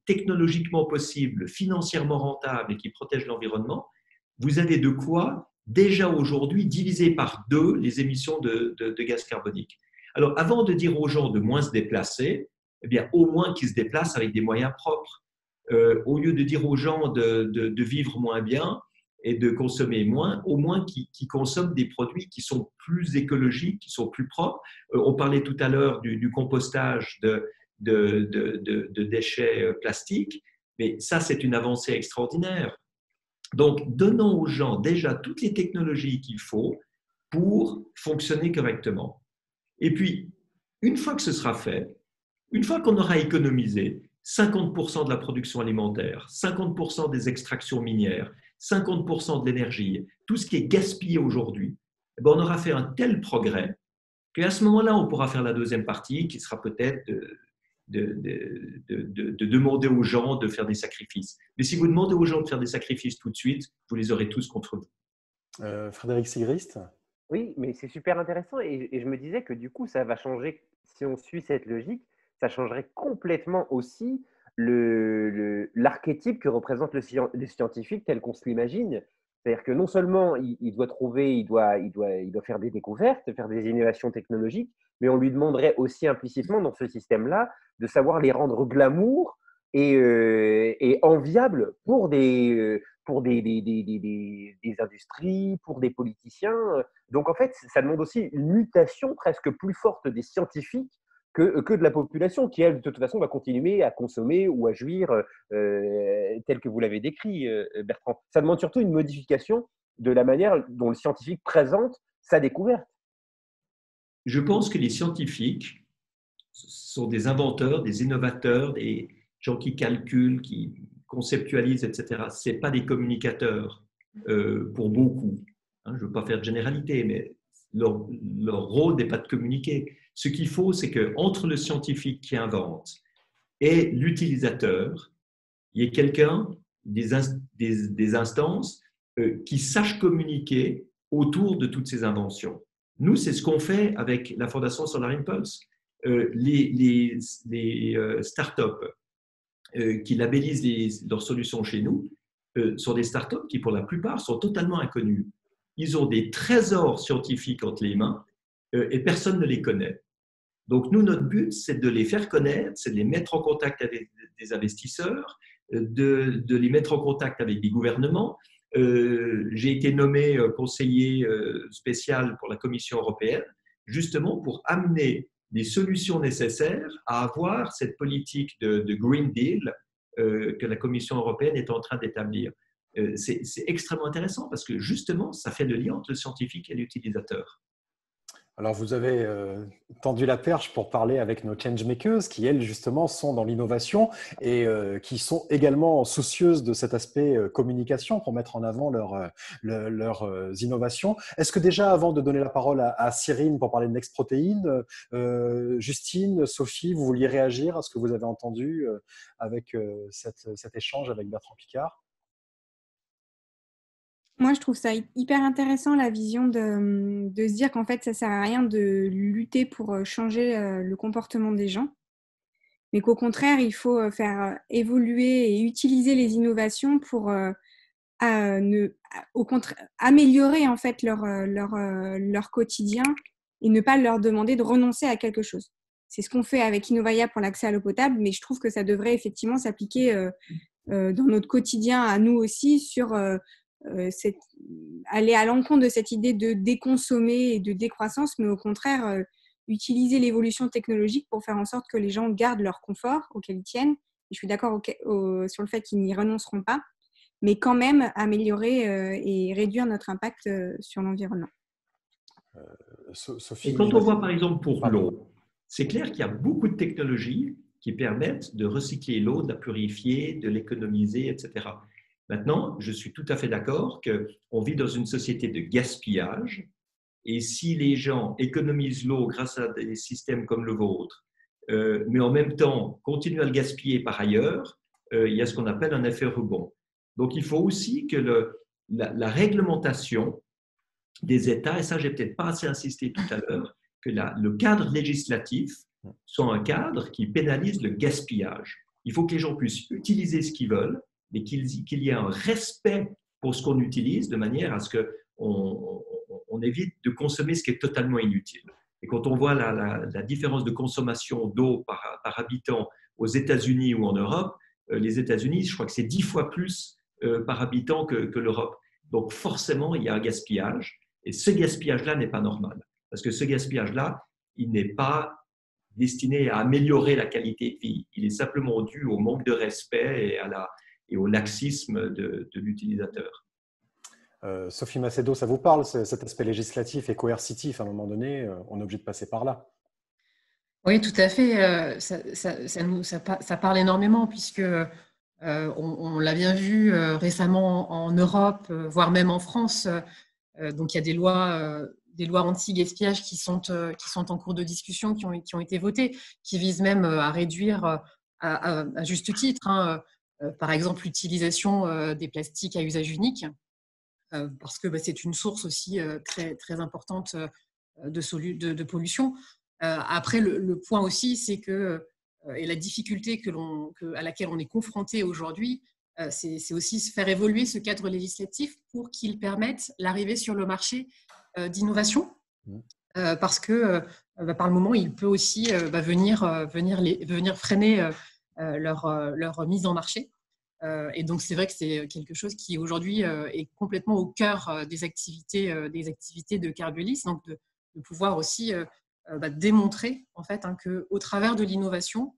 technologiquement possibles, financièrement rentables et qui protègent l'environnement. Vous avez de quoi, déjà aujourd'hui, diviser par 2 les émissions de gaz carbonique. Alors, avant de dire aux gens de moins se déplacer, eh bien, au moins qu'ils se déplacent avec des moyens propres. Au lieu de dire aux gens de vivre moins bien et de consommer moins, au moins qu'ils consomment des produits qui sont plus écologiques, qui sont plus propres. On parlait tout à l'heure du compostage de déchets plastiques, mais ça, c'est une avancée extraordinaire. Donc, donnons aux gens déjà toutes les technologies qu'il faut pour fonctionner correctement. Et puis, une fois que ce sera fait, une fois qu'on aura économisé 50% de la production alimentaire, 50% des extractions minières, 50% de l'énergie, tout ce qui est gaspillé aujourd'hui, on aura fait un tel progrès qu'à ce moment-là, on pourra faire la deuxième partie qui sera peut-être de demander aux gens de faire des sacrifices. Mais si vous demandez aux gens de faire des sacrifices tout de suite, vous les aurez tous contre vous. Frédéric Sigrist ? Oui, mais c'est super intéressant et je me disais que du coup, ça va changer, si on suit cette logique, ça changerait complètement aussi l'archétype que représente le scientifique tel qu'on se l'imagine. C'est-à-dire que non seulement il doit trouver, il doit faire des découvertes, faire des innovations technologiques, mais on lui demanderait aussi implicitement dans ce système-là de savoir les rendre glamour et enviables pour des industries, pour des politiciens. Donc en fait, ça demande aussi une mutation presque plus forte des scientifiques que de la population qui, elle, de toute façon, va continuer à consommer ou à jouir tel que vous l'avez décrit, Bertrand. Ça demande surtout une modification de la manière dont le scientifique présente sa découverte. Je pense que les scientifiques sont des inventeurs, des innovateurs, des gens qui calculent, qui conceptualisent, etc. Ce n'est pas des communicateurs pour beaucoup. Je ne veux pas faire de généralité, mais leur rôle n'est pas de communiquer. Ce qu'il faut, c'est qu'entre le scientifique qui invente et l'utilisateur, il y ait quelqu'un, des instances qui sachent communiquer autour de toutes ces inventions. Nous, c'est ce qu'on fait avec la Fondation Solar Impulse. Les startups qui labellisent leurs solutions chez nous sont des startups qui, pour la plupart, sont totalement inconnues. Ils ont des trésors scientifiques entre les mains et personne ne les connaît. Donc, nous, notre but, c'est de les faire connaître, c'est de les mettre en contact avec des investisseurs, de les mettre en contact avec des gouvernements. J'ai été nommé conseiller spécial pour la Commission européenne, justement pour amener les solutions nécessaires à avoir cette politique de Green Deal que la Commission européenne est en train d'établir. C'est extrêmement intéressant parce que justement, ça fait le lien entre le scientifique et l'utilisateur. Alors, vous avez tendu la perche pour parler avec nos changemakers qui, elles, justement, sont dans l'innovation et qui sont également soucieuses de cet aspect communication pour mettre en avant leurs innovations. Est-ce que déjà, avant de donner la parole à Cyrine pour parler de Next Protein, Justine, Sophie, vous vouliez réagir à ce que vous avez entendu avec cet échange avec Bertrand Piccard? Moi, je trouve ça hyper intéressant, la vision de se dire qu'en fait, ça sert à rien de lutter pour changer le comportement des gens, mais qu'au contraire, il faut faire évoluer et utiliser les innovations pour au contraire, améliorer en fait leur quotidien et ne pas leur demander de renoncer à quelque chose. C'est ce qu'on fait avec Innovaya pour l'accès à l'eau potable, mais je trouve que ça devrait effectivement s'appliquer dans notre quotidien à nous aussi sur aller à l'encontre de cette idée de déconsommer et de décroissance, mais au contraire utiliser l'évolution technologique pour faire en sorte que les gens gardent leur confort auquel ils tiennent. Et je suis d'accord sur le fait qu'ils n'y renonceront pas, mais quand même améliorer et réduire notre impact sur l'environnement. Sophie, et quand on voit par exemple pour l'eau, c'est clair qu'il y a beaucoup de technologies qui permettent de recycler l'eau, de la purifier, de l'économiser, etc. Maintenant, je suis tout à fait d'accord qu'on vit dans une société de gaspillage et si les gens économisent l'eau grâce à des systèmes comme le vôtre, mais en même temps continuent à le gaspiller par ailleurs, il y a ce qu'on appelle un effet rebond. Donc, il faut aussi que la réglementation des États, et ça, j'ai peut-être pas assez insisté tout à l'heure, que le cadre législatif soit un cadre qui pénalise le gaspillage. Il faut que les gens puissent utiliser ce qu'ils veulent, mais qu'il y ait un respect pour ce qu'on utilise de manière à ce qu'on évite de consommer ce qui est totalement inutile. Et quand on voit la différence de consommation d'eau par habitant aux États-Unis ou en Europe, les États-Unis, je crois que c'est 10 fois plus par habitant que l'Europe. Donc forcément, il y a un gaspillage. Et ce gaspillage-là n'est pas normal. Parce que ce gaspillage-là, il n'est pas destiné à améliorer la qualité de vie. Il est simplement dû au manque de respect et au laxisme de l'utilisateur. Sophie Macedo, ça vous parle, cet aspect législatif et coercitif? À un moment donné, on est obligé de passer par là. Oui, tout à fait. Ça parle énormément puisque on l'a bien vu récemment en Europe, voire même en France. Donc, il y a des lois anti-gaspillage qui sont en cours de discussion, qui ont été votées, qui visent même à réduire à juste titre, par exemple, l'utilisation des plastiques à usage unique, parce que c'est une source aussi très, très importante de pollution. Après, le point aussi, c'est que, et la difficulté à laquelle on est confronté aujourd'hui, c'est aussi faire évoluer ce cadre législatif pour qu'il permette l'arrivée sur le marché d'innovation, parce que par le moment, il peut aussi venir freiner leur mise en marché. Et donc, c'est vrai que c'est quelque chose qui aujourd'hui est complètement au cœur des activités de Carbios, donc de pouvoir aussi démontrer en fait qu'au travers de l'innovation,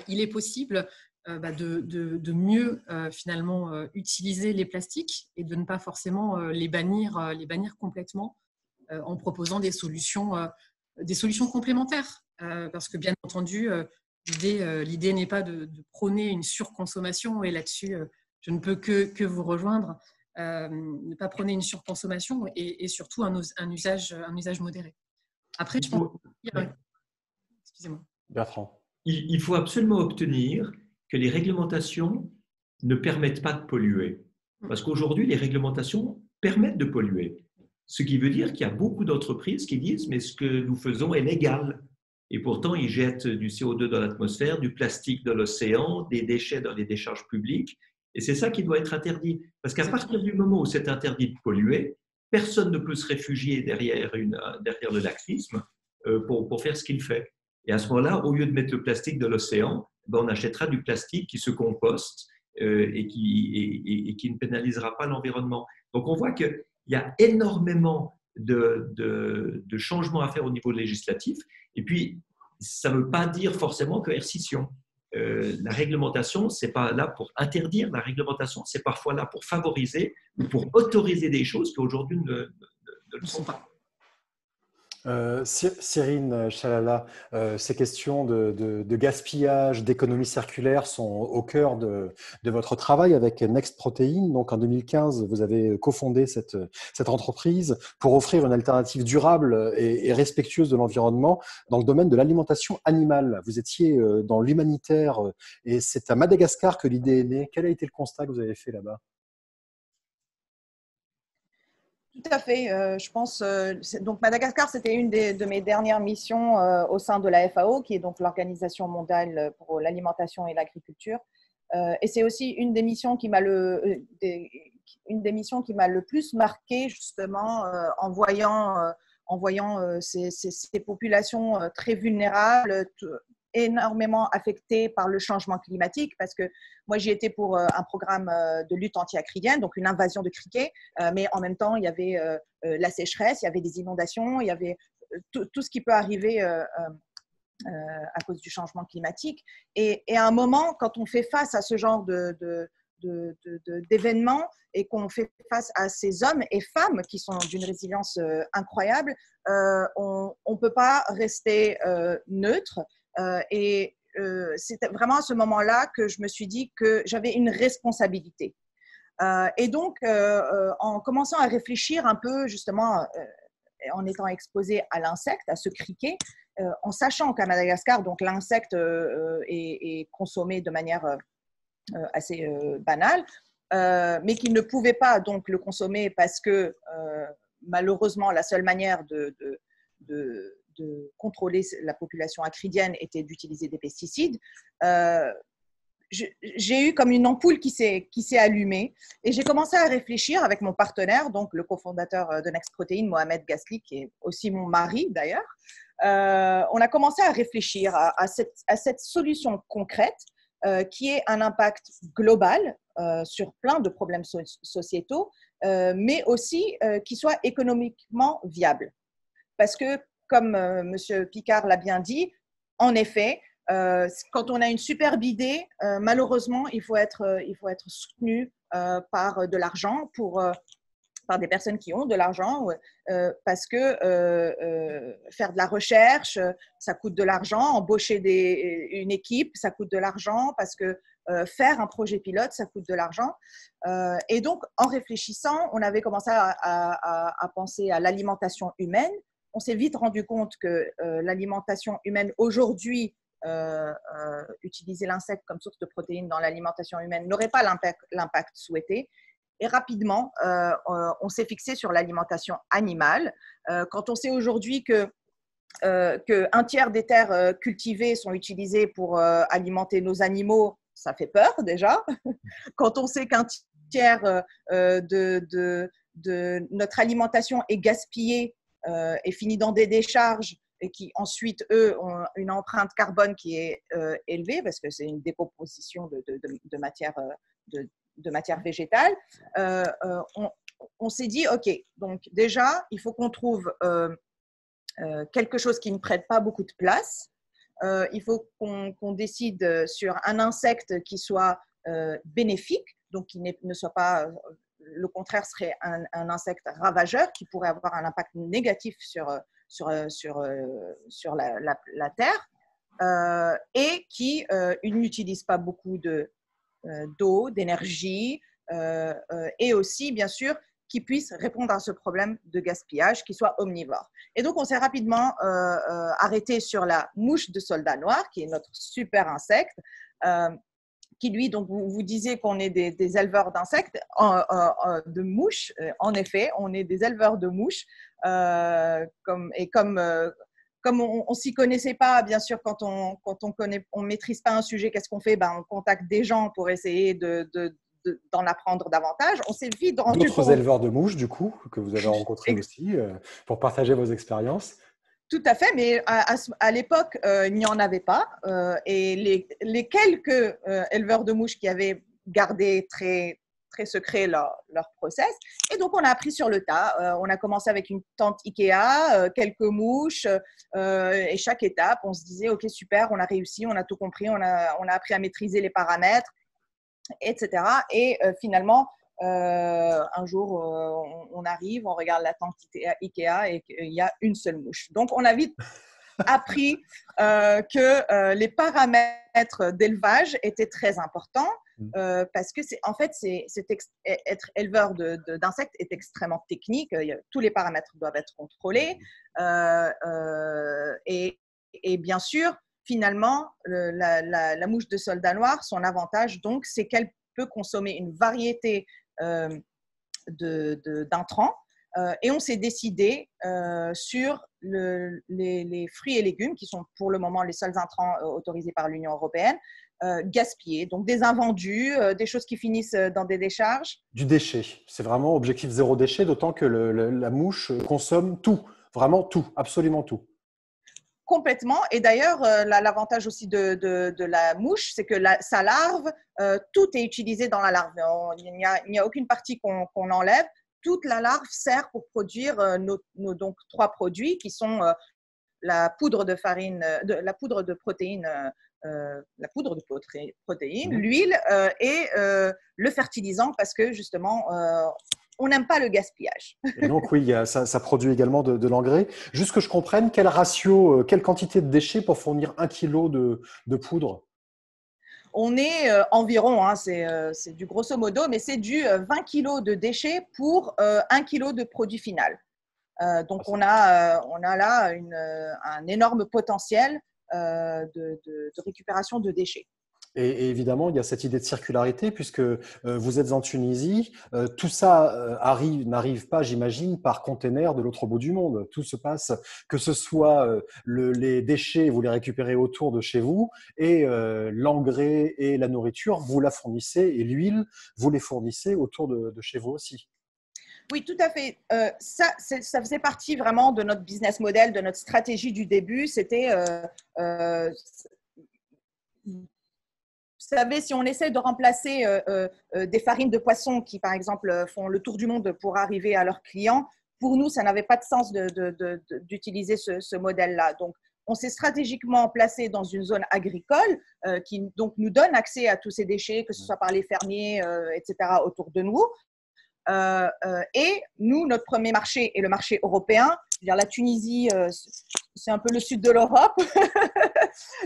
il est possible de mieux finalement utiliser les plastiques et de ne pas forcément les bannir complètement en proposant des solutions complémentaires. Parce que bien entendu, l'idée n'est pas de prôner une surconsommation, et là-dessus, je ne peux que vous rejoindre, ne pas prôner une surconsommation et surtout un usage modéré. Après, je pense... Excusez-moi. Bertrand. Il faut absolument obtenir que les réglementations ne permettent pas de polluer. Parce qu'aujourd'hui, les réglementations permettent de polluer. Ce qui veut dire qu'il y a beaucoup d'entreprises qui disent « mais ce que nous faisons est légal ». Et pourtant, ils jettent du CO2 dans l'atmosphère, du plastique dans l'océan, des déchets dans les décharges publiques. Et c'est ça qui doit être interdit. Parce qu'à partir du moment où c'est interdit de polluer, personne ne peut se réfugier derrière le laxisme pour faire ce qu'il fait. Et à ce moment-là, au lieu de mettre le plastique de l'océan, ben on achètera du plastique qui se composte et qui ne pénalisera pas l'environnement. Donc on voit qu'il y a énormément de changements à faire au niveau législatif. Et puis, ça ne veut pas dire forcément coercition. La réglementation, ce n'est pas là pour interdire, la réglementation, c'est parfois là pour favoriser ou pour autoriser des choses qui aujourd'hui ne le sont pas. Cyrine Chalala, ces questions de gaspillage, d'économie circulaire sont au cœur de votre travail avec Next Protein. Donc en 2015, vous avez cofondé cette entreprise pour offrir une alternative durable et respectueuse de l'environnement dans le domaine de l'alimentation animale. Vous étiez dans l'humanitaire et c'est à Madagascar que l'idée est née. Quel a été le constat que vous avez fait là-bas ? Tout à fait. Je pense donc Madagascar, c'était une de mes dernières missions au sein de la FAO, qui est donc l'Organisation mondiale pour l'alimentation et l'agriculture. Et c'est aussi une des missions qui m'a le plus marqué justement en voyant ces populations très vulnérables, énormément affectées par le changement climatique, parce que moi j'y étais pour un programme de lutte anti-acridienne, donc une invasion de criquets, mais en même temps il y avait la sécheresse, il y avait des inondations, il y avait tout ce qui peut arriver à cause du changement climatique. Et à un moment, quand on fait face à ce genre d'événements et qu'on fait face à ces hommes et femmes qui sont d'une résilience incroyable, on ne peut pas rester neutre. C'était vraiment à ce moment-là que je me suis dit que j'avais une responsabilité. Et donc, en commençant à réfléchir un peu, justement, en étant exposée à l'insecte, à ce criquet, en sachant qu'à Madagascar, donc l'insecte est consommé de manière assez banale, mais qu'il ne pouvait pas donc le consommer parce que malheureusement, la seule manière de contrôler la population acridienne était d'utiliser des pesticides. J'ai eu comme une ampoule qui s'est allumée et j'ai commencé à réfléchir avec mon partenaire, donc le cofondateur de Next Protein, Mohamed Ghasli, qui est aussi mon mari d'ailleurs. On a commencé à réfléchir à cette solution concrète qui est un impact global sur plein de problèmes sociétaux, mais aussi qui soit économiquement viable. Parce que, comme M. Picard l'a bien dit, en effet, quand on a une superbe idée, malheureusement, il faut être soutenu par de l'argent, par des personnes qui ont de l'argent, parce que faire de la recherche, ça coûte de l'argent, embaucher une équipe, ça coûte de l'argent, parce que faire un projet pilote, ça coûte de l'argent. Et donc, en réfléchissant, on avait commencé à penser à l'alimentation humaine. On s'est vite rendu compte que l'alimentation humaine aujourd'hui, utiliser l'insecte comme source de protéines dans l'alimentation humaine n'aurait pas l'impact souhaité. Et rapidement, on s'est fixé sur l'alimentation animale. Quand on sait aujourd'hui qu'un tiers des terres cultivées sont utilisées pour alimenter nos animaux, ça fait peur déjà. Quand on sait qu'un tiers de notre alimentation est gaspillée et finit dans des décharges et qui ensuite, eux, ont une empreinte carbone qui est élevée parce que c'est une décomposition de matière végétale, on s'est dit, OK, donc déjà, il faut qu'on trouve quelque chose qui ne prête pas beaucoup de place. Il faut qu'on décide sur un insecte qui soit bénéfique, donc qui ne soit pas… Le contraire serait un insecte ravageur qui pourrait avoir un impact négatif sur la terre et qui n'utilise pas beaucoup d'eau, d'énergie et aussi, bien sûr, qui puisse répondre à ce problème de gaspillage, qui soit omnivore. Et donc, on s'est rapidement arrêté sur la mouche de soldat noir, qui est notre super insecte, qui lui, donc vous disiez qu'on est des éleveurs d'insectes, de mouches. En effet, on est des éleveurs de mouches. Comme on ne s'y connaissait pas, bien sûr, on maîtrise pas un sujet, qu'est-ce qu'on fait? On contacte des gens pour essayer d'en apprendre davantage, on s'est vite rendu compte… D'autres éleveurs de mouches, du coup, que vous avez rencontrés aussi, pour partager vos expériences. Tout à fait, mais à l'époque, il n'y en avait pas. Et les quelques éleveurs de mouches qui avaient gardé très, très secret leur process. Et donc, on a appris sur le tas. On a commencé avec une tente Ikea, quelques mouches. Et chaque étape, on se disait, OK, super, on a réussi, on a tout compris, on a appris à maîtriser les paramètres, etc. Et finalement, un jour, on arrive, on regarde la tente Ikea et il y a une seule mouche. Donc, on a vite appris que les paramètres d'élevage étaient très importants parce que être éleveur d'insectes est extrêmement technique. Tous les paramètres doivent être contrôlés et bien sûr, finalement, la mouche de soldat noir, son avantage, donc, c'est qu'elle peut consommer une variété d'intrants. Et on s'est décidé sur les fruits et légumes, qui sont pour le moment les seuls intrants autorisés par l'Union européenne, gaspillés. Donc des invendus, des choses qui finissent dans des décharges. Du déchet. C'est vraiment objectif zéro déchet, d'autant que la mouche consomme tout, vraiment tout, absolument tout. Complètement. Et d'ailleurs, l'avantage aussi de la mouche, c'est que sa larve, tout est utilisé dans la larve. Il n'y a aucune partie qu'on enlève. Toute la larve sert pour produire nos donc 3 produits qui sont la poudre de farine, la poudre de protéines, l'huile et le fertilisant parce que justement, on n'aime pas le gaspillage. Et donc oui, ça produit également de l'engrais. Juste que je comprenne, quel ratio, quelle quantité de déchets pour fournir 1 kg de poudre? On est environ, c'est du grosso modo, mais c'est du 20 kg de déchets pour 1 kg de produit final. Donc on a là un énorme potentiel de récupération de déchets. Et évidemment, il y a cette idée de circularité puisque vous êtes en Tunisie. Tout ça n'arrive pas, j'imagine, par container de l'autre bout du monde. Tout se passe, que ce soit les déchets, vous les récupérez autour de chez vous et l'engrais et la nourriture, vous la fournissez et l'huile, vous les fournissez autour de chez vous aussi. Oui, tout à fait. Ça faisait partie vraiment de notre business model, de notre stratégie du début. C'était… Vous savez, si on essaie de remplacer des farines de poisson qui, par exemple, font le tour du monde pour arriver à leurs clients, pour nous, ça n'avait pas de sens d'utiliser ce modèle-là. Donc, on s'est stratégiquement placé dans une zone agricole qui donc, nous donne accès à tous ces déchets, que ce soit par les fermiers, etc., autour de nous. Et nous, notre premier marché est le marché européen. C'est-à-dire la Tunisie, c'est un peu le sud de l'Europe.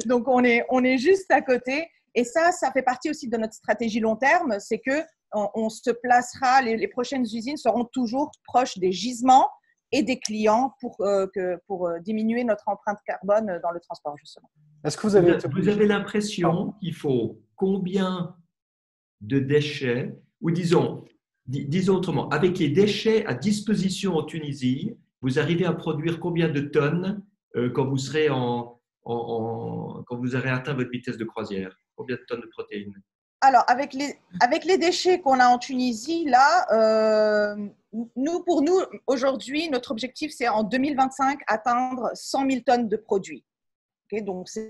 Donc, on est juste à côté. Et ça fait partie aussi de notre stratégie long terme, c'est qu'on se placera, les prochaines usines seront toujours proches des gisements et des clients pour diminuer notre empreinte carbone dans le transport, justement. Est-ce que vous avez l'impression qu'il faut combien de déchets, ou disons autrement, avec les déchets à disposition en Tunisie, vous arrivez à produire combien de tonnes quand vous serez quand vous aurez atteint votre vitesse de croisière? Combien de tonnes de protéines? Alors, avec les déchets qu'on a en Tunisie, là, pour nous, aujourd'hui, notre objectif, c'est en 2025 atteindre 100 000 tonnes de produits. Okay, donc, 100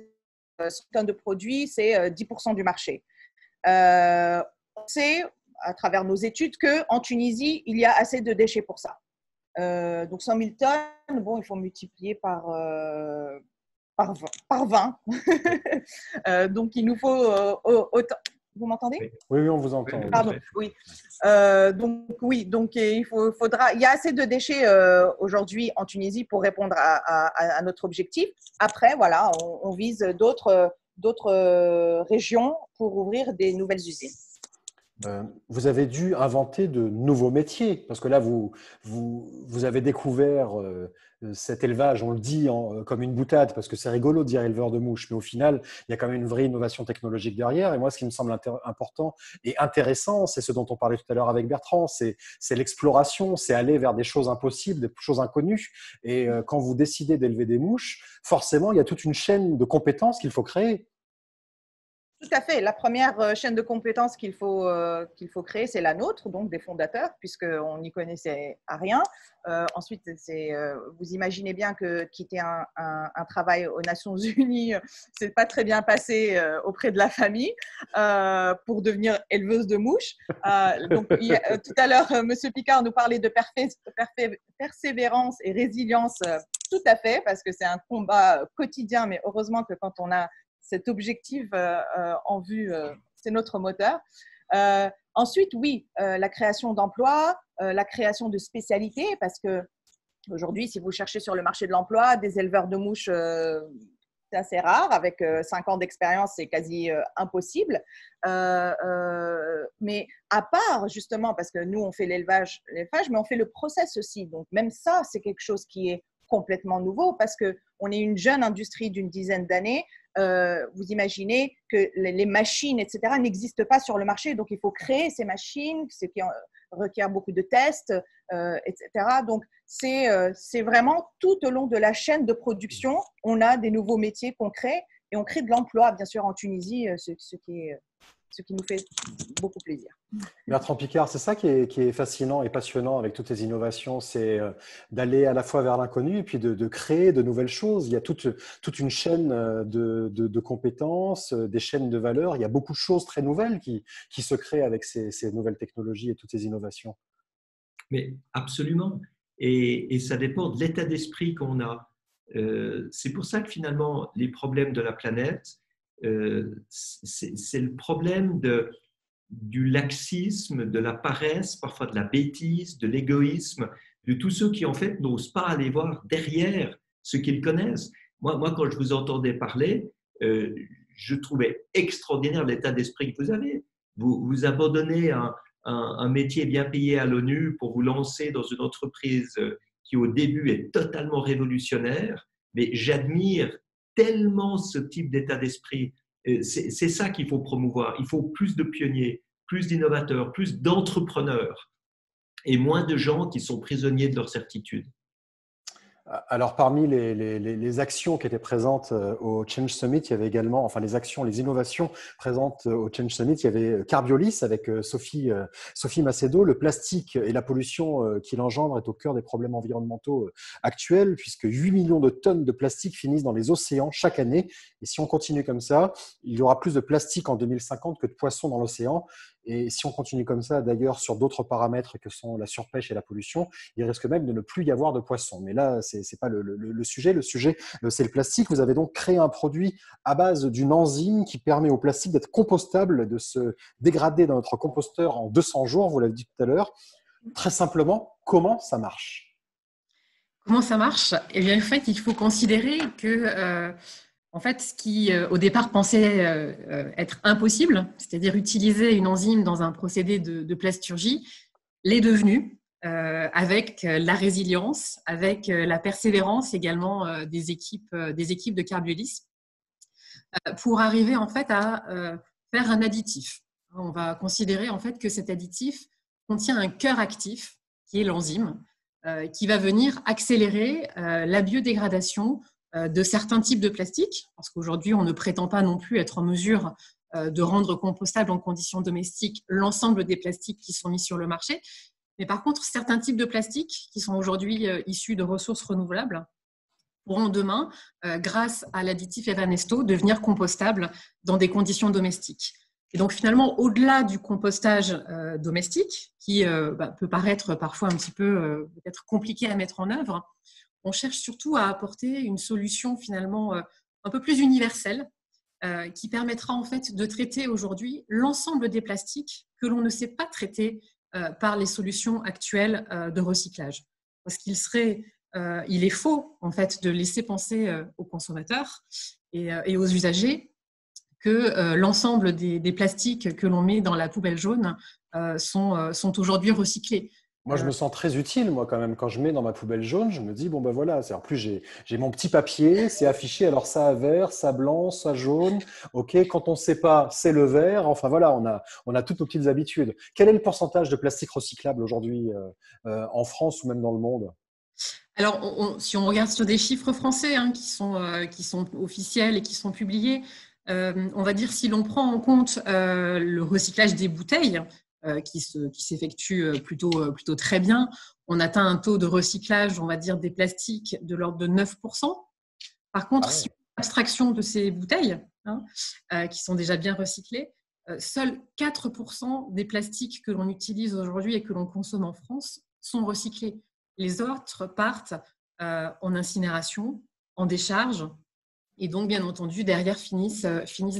tonnes de produits, c'est 10% du marché. On sait, à travers nos études, qu'en Tunisie, il y a assez de déchets pour ça. Donc, 100 000 tonnes, bon, il faut multiplier par 20. Donc, il nous faut autant. Vous m'entendez? Oui, on vous entend. Pardon, oui. Donc il y a assez de déchets aujourd'hui en Tunisie pour répondre à notre objectif. Après, voilà, on vise d'autres régions pour ouvrir des nouvelles usines. Vous avez dû inventer de nouveaux métiers parce que là, vous avez découvert cet élevage, on le dit comme une boutade parce que c'est rigolo de dire éleveur de mouches, mais au final, il y a quand même une vraie innovation technologique derrière. Et moi, ce qui me semble important et intéressant, c'est ce dont on parlait tout à l'heure avec Bertrand, c'est l'exploration, c'est aller vers des choses impossibles, des choses inconnues. Et quand vous décidez d'élever des mouches, forcément, il y a toute une chaîne de compétences qu'il faut créer. Tout à fait. La première chaîne de compétences qu'il faut créer, c'est la nôtre, donc des fondateurs, puisqu'on n'y connaissait à rien. Ensuite, vous imaginez bien que quitter un travail aux Nations Unies, c'est pas très bien passé auprès de la famille pour devenir éleveuse de mouches. Donc, tout à l'heure, Monsieur Picard nous parlait de persévérance et résilience. Tout à fait, parce que c'est un combat quotidien, mais heureusement que quand on a cet objectif en vue, c'est notre moteur. Ensuite, oui, la création d'emplois, la création de spécialités, parce que aujourd'hui, si vous cherchez sur le marché de l'emploi, des éleveurs de mouches, c'est assez rare. Avec 5 ans d'expérience, c'est quasi impossible. Mais à part, justement, parce que nous, on fait l'élevage, mais on fait le process aussi. Donc, même ça, c'est quelque chose qui est complètement nouveau parce qu'on est une jeune industrie d'une dizaine d'années. Vous imaginez que les machines, etc., n'existent pas sur le marché. Donc, il faut créer ces machines, ce qui requiert beaucoup de tests, etc. Donc, c'est vraiment tout au long de la chaîne de production, on a des nouveaux métiers qu'on crée et on crée de l'emploi, bien sûr, en Tunisie, ce qui nous fait beaucoup plaisir. Bertrand Picard, c'est ça qui est fascinant et passionnant avec toutes ces innovations, c'est d'aller à la fois vers l'inconnu et puis de créer de nouvelles choses. Il y a toute une chaîne de compétences, des chaînes de valeur. Il y a beaucoup de choses très nouvelles qui se créent avec ces nouvelles technologies et toutes ces innovations. Mais absolument. Et ça dépend de l'état d'esprit qu'on a. C'est pour ça que finalement, les problèmes de la planète, c'est le problème du laxisme, de la paresse, parfois de la bêtise, de l'égoïsme, de tous ceux qui en fait n'osent pas aller voir derrière ce qu'ils connaissent. Moi, quand je vous entendais parler, je trouvais extraordinaire l'état d'esprit que vous avez. Vous abandonnez un métier bien payé à l'ONU pour vous lancer dans une entreprise qui au début est totalement révolutionnaire, mais j'admire tellement ce type d'état d'esprit. C'est ça qu'il faut promouvoir. Il faut plus de pionniers, plus d'innovateurs, plus d'entrepreneurs et moins de gens qui sont prisonniers de leurs certitudes. Alors, parmi les actions qui étaient présentes au Change Summit, il y avait également, enfin les actions, les innovations présentes au Change Summit, il y avait Carbiolis avec Sophie Macedo. Le plastique et la pollution qu'il engendre est au cœur des problèmes environnementaux actuels, puisque 8 millions de tonnes de plastique finissent dans les océans chaque année. Et si on continue comme ça, il y aura plus de plastique en 2050 que de poissons dans l'océan. Et si on continue comme ça, d'ailleurs, sur d'autres paramètres que sont la surpêche et la pollution, il risque même de ne plus y avoir de poissons. Mais là, ce n'est pas le sujet. Le sujet, c'est le plastique. Vous avez donc créé un produit à base d'une enzyme qui permet au plastique d'être compostable, de se dégrader dans notre composteur en 200 jours, vous l'avez dit tout à l'heure. Très simplement, comment ça marche? Comment ça marche? Eh bien, en fait, il faut considérer que… En fait, ce qui, au départ, pensait être impossible, c'est-à-dire utiliser une enzyme dans un procédé de plasturgie, l'est devenu avec la résilience, avec la persévérance également des équipes de Carbiolis pour arriver en fait à faire un additif. On va considérer en fait que cet additif contient un cœur actif qui est l'enzyme qui va venir accélérer la biodégradation de certains types de plastiques, parce qu'aujourd'hui, on ne prétend pas non plus être en mesure de rendre compostable en conditions domestiques l'ensemble des plastiques qui sont mis sur le marché. Mais par contre, certains types de plastiques qui sont aujourd'hui issus de ressources renouvelables pourront demain, grâce à l'additif Evanesto, devenir compostables dans des conditions domestiques. Et donc finalement, au-delà du compostage domestique, qui peut paraître parfois un petit peu peut-être compliqué à mettre en œuvre, on cherche surtout à apporter une solution finalement un peu plus universelle qui permettra en fait de traiter aujourd'hui l'ensemble des plastiques que l'on ne sait pas traiter par les solutions actuelles de recyclage. Parce il est faux en fait de laisser penser aux consommateurs et aux usagers que l'ensemble des plastiques que l'on met dans la poubelle jaune sont aujourd'hui recyclés. Moi, je me sens très utile, moi, quand même. Quand je mets dans ma poubelle jaune, je me dis, bon, ben voilà. En plus, j'ai mon petit papier, c'est affiché. Alors, ça vert, ça blanc, ça jaune. OK, quand on ne sait pas, c'est le vert. Enfin, voilà, on a toutes nos petites habitudes. Quel est le pourcentage de plastique recyclable aujourd'hui en France ou même dans le monde? Alors, si on regarde sur des chiffres français qui sont officiels et qui sont publiés, On va dire, si l'on prend en compte le recyclage des bouteilles, qui s'effectue plutôt très bien, on atteint un taux de recyclage, on va dire, des plastiques de l'ordre de 9%. Par contre, si on fait abstraction de ces bouteilles, qui sont déjà bien recyclées, seuls 4% des plastiques que l'on utilise aujourd'hui et que l'on consomme en France sont recyclés. Les autres partent en incinération, en décharge, et donc, bien entendu, derrière, finissent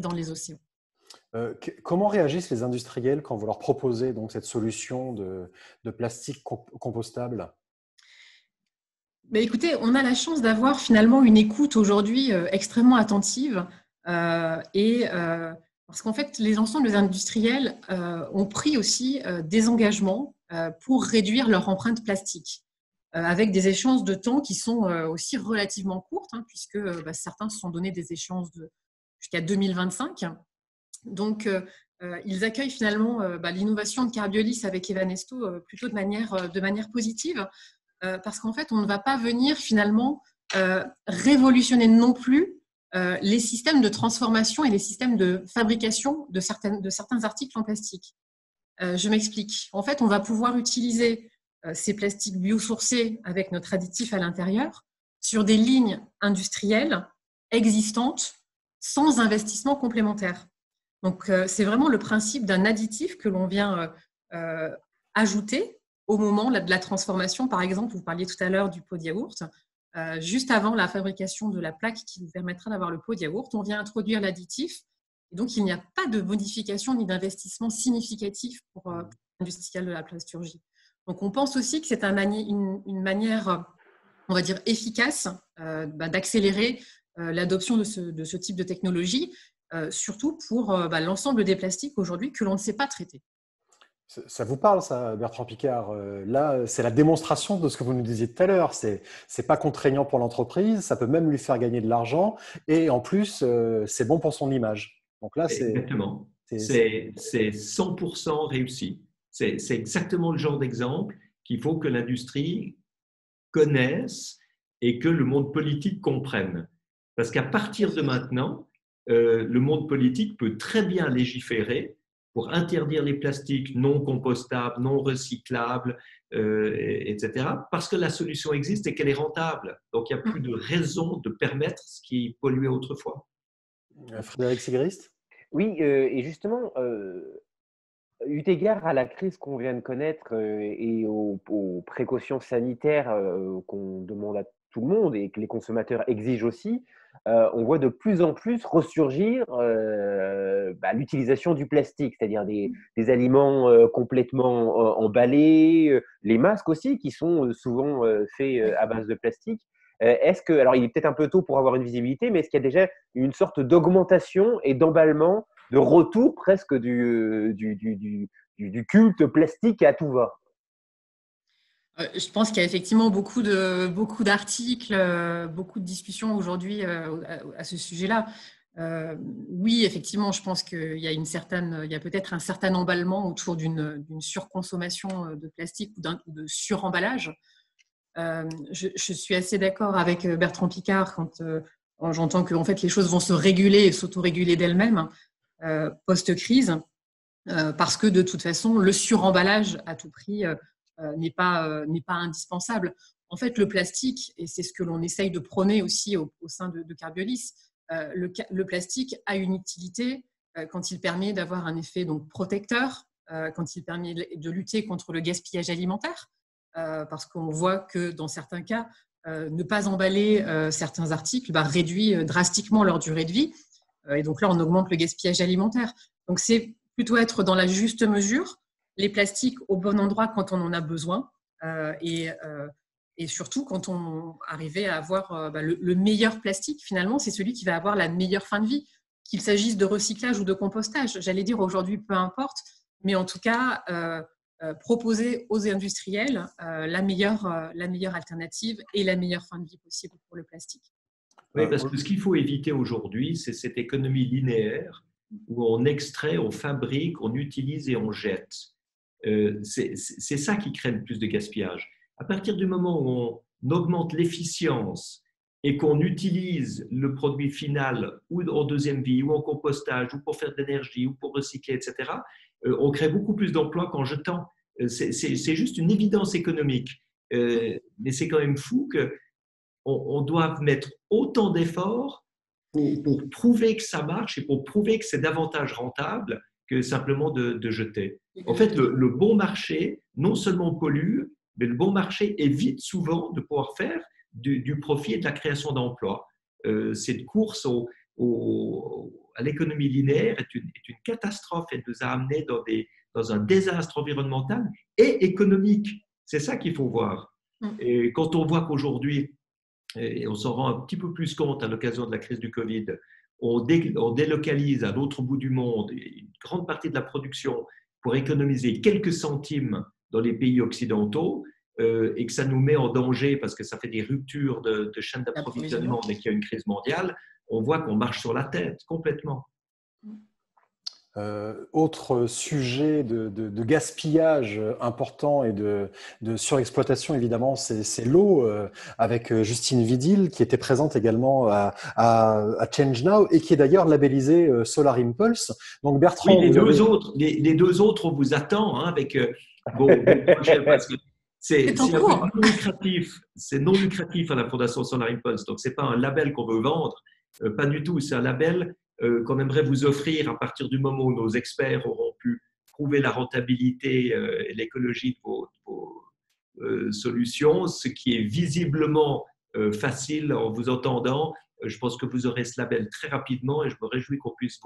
dans les océans. Comment réagissent les industriels quand vous leur proposez donc, cette solution de plastique compostable? Mais écoutez, on a la chance d'avoir finalement une écoute aujourd'hui extrêmement attentive parce qu'en fait, les ensembles industriels ont pris aussi des engagements pour réduire leur empreinte plastique avec des échéances de temps qui sont aussi relativement courtes, puisque certains se sont donné des échéances jusqu'à 2025. Donc, ils accueillent finalement l'innovation de Carbios avec Evanesto plutôt de manière positive, parce qu'en fait, on ne va pas venir finalement révolutionner non plus les systèmes de transformation et les systèmes de fabrication de certains articles en plastique. Je m'explique. En fait, on va pouvoir utiliser ces plastiques biosourcés avec notre additif à l'intérieur sur des lignes industrielles existantes sans investissement complémentaire. Donc, c'est vraiment le principe d'un additif que l'on vient ajouter au moment de la transformation. Par exemple, vous parliez tout à l'heure du pot de yaourt. Juste avant la fabrication de la plaque qui nous permettra d'avoir le pot de yaourt, on vient introduire l'additif. Et donc, il n'y a pas de modification ni d'investissement significatif pour l'industriel de la plasturgie. Donc, on pense aussi que c'est une manière, on va dire, efficace d'accélérer l'adoption de ce type de technologie, surtout pour l'ensemble des plastiques aujourd'hui que l'on ne sait pas traiter. Ça vous parle, ça, Bertrand Piccard? Là, c'est la démonstration de ce que vous nous disiez tout à l'heure. C'est pas contraignant pour l'entreprise, ça peut même lui faire gagner de l'argent, et en plus, c'est bon pour son image. Donc là, exactement. C'est 100% réussi. C'est exactement le genre d'exemple qu'il faut que l'industrie connaisse et que le monde politique comprenne. Parce qu'à partir de maintenant, le monde politique peut très bien légiférer pour interdire les plastiques non compostables, non recyclables, etc. Parce que la solution existe et qu'elle est rentable. Donc, il n'y a plus de raison de permettre ce qui polluait autrefois. Frédéric Sigrist? Oui, et justement, eu égard à la crise qu'on vient de connaître et aux précautions sanitaires qu'on demande à tout le monde et que les consommateurs exigent aussi, on voit de plus en plus ressurgir l'utilisation du plastique, c'est-à-dire des aliments complètement emballés, les masques aussi qui sont souvent faits à base de plastique. Alors il est peut-être un peu tôt pour avoir une visibilité, mais est-ce qu'il y a déjà une sorte d'augmentation et d'emballement, de retour presque du culte plastique à tout va? Je pense qu'il y a effectivement beaucoup d'articles, beaucoup de discussions aujourd'hui à ce sujet-là. Oui, effectivement, je pense qu'il y a peut-être un certain emballement autour d'une surconsommation de plastique ou de suremballage. Je suis assez d'accord avec Bertrand Piccard quand j'entends que en fait, les choses vont se réguler et s'autoréguler d'elles-mêmes post-crise, parce que de toute façon, le suremballage à tout prix n'est pas indispensable. En fait, le plastique, et c'est ce que l'on essaye de prôner aussi au sein de Carbios, le plastique a une utilité quand il permet d'avoir un effet donc protecteur, quand il permet de lutter contre le gaspillage alimentaire, parce qu'on voit que dans certains cas, ne pas emballer certains articles réduit drastiquement leur durée de vie, et donc là, on augmente le gaspillage alimentaire. Donc, c'est plutôt être dans la juste mesure, les plastiques au bon endroit quand on en a besoin, et surtout quand on arrivait à avoir le meilleur plastique, finalement, c'est celui qui va avoir la meilleure fin de vie, qu'il s'agisse de recyclage ou de compostage. J'allais dire aujourd'hui, peu importe, mais en tout cas, proposer aux industriels la meilleure alternative et la meilleure fin de vie possible pour le plastique. Oui, parce que ce qu'il faut éviter aujourd'hui, c'est cette économie linéaire où on extrait, on fabrique, on utilise et on jette. C'est ça qui crée le plus de gaspillage. À partir du moment où on augmente l'efficience et qu'on utilise le produit final ou en deuxième vie, ou en compostage, ou pour faire de l'énergie, ou pour recycler, etc., on crée beaucoup plus d'emplois qu'en jetant. C'est juste une évidence économique. Mais c'est quand même fou qu'on doive mettre autant d'efforts pour prouver que ça marche et pour prouver que c'est davantage rentable que simplement de jeter. En fait, le bon marché, non seulement pollue, mais le bon marché évite souvent de pouvoir faire du profit et de la création d'emplois. Cette course à l'économie linéaire est une catastrophe. Elle nous a amenés dans un désastre environnemental et économique. C'est ça qu'il faut voir. Et quand on voit qu'aujourd'hui, et on s'en rend un petit peu plus compte à l'occasion de la crise du Covid, on délocalise à l'autre bout du monde une grande partie de la production pour économiser quelques centimes dans les pays occidentaux, et que ça nous met en danger parce que ça fait des ruptures de chaînes d'approvisionnement, mais qu'il y a une crise mondiale, on voit qu'on marche sur la tête complètement. Autre sujet de gaspillage important et de surexploitation, évidemment, c'est l'eau, avec Justine Vidil, qui était présente également à Change Now et qui est d'ailleurs labellisée Solar Impulse. Donc Bertrand, oui, les deux autres, on vous attend avec vos projets, parce que c'est non lucratif. C'est non lucratif à la Fondation Solar Impulse. Donc, ce n'est pas un label qu'on veut vendre, pas du tout. C'est un label qu'on aimerait vous offrir à partir du moment où nos experts auront pu prouver la rentabilité et l'écologie de vos solutions, ce qui est visiblement facile en vous entendant. Je pense que vous aurez ce label très rapidement et je me réjouis qu'on puisse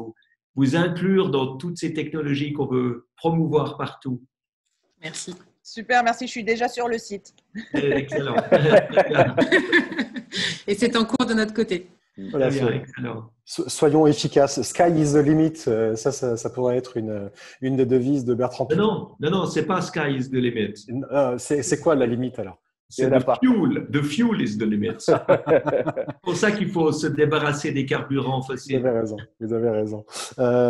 vous inclure dans toutes ces technologies qu'on veut promouvoir partout. Merci. Super, merci. Je suis déjà sur le site. Excellent. Et c'est en cours de notre côté. Voilà, excellent. Soyons efficaces. Sky is the limit. Ça pourrait être une des devises de Bertrand Piccon. Non, c'est pas sky is the limit. C'est quoi la limite alors? C'est the fuel is the limit. C'est pour ça qu'il faut se débarrasser des carburants fossiles. Vous avez raison.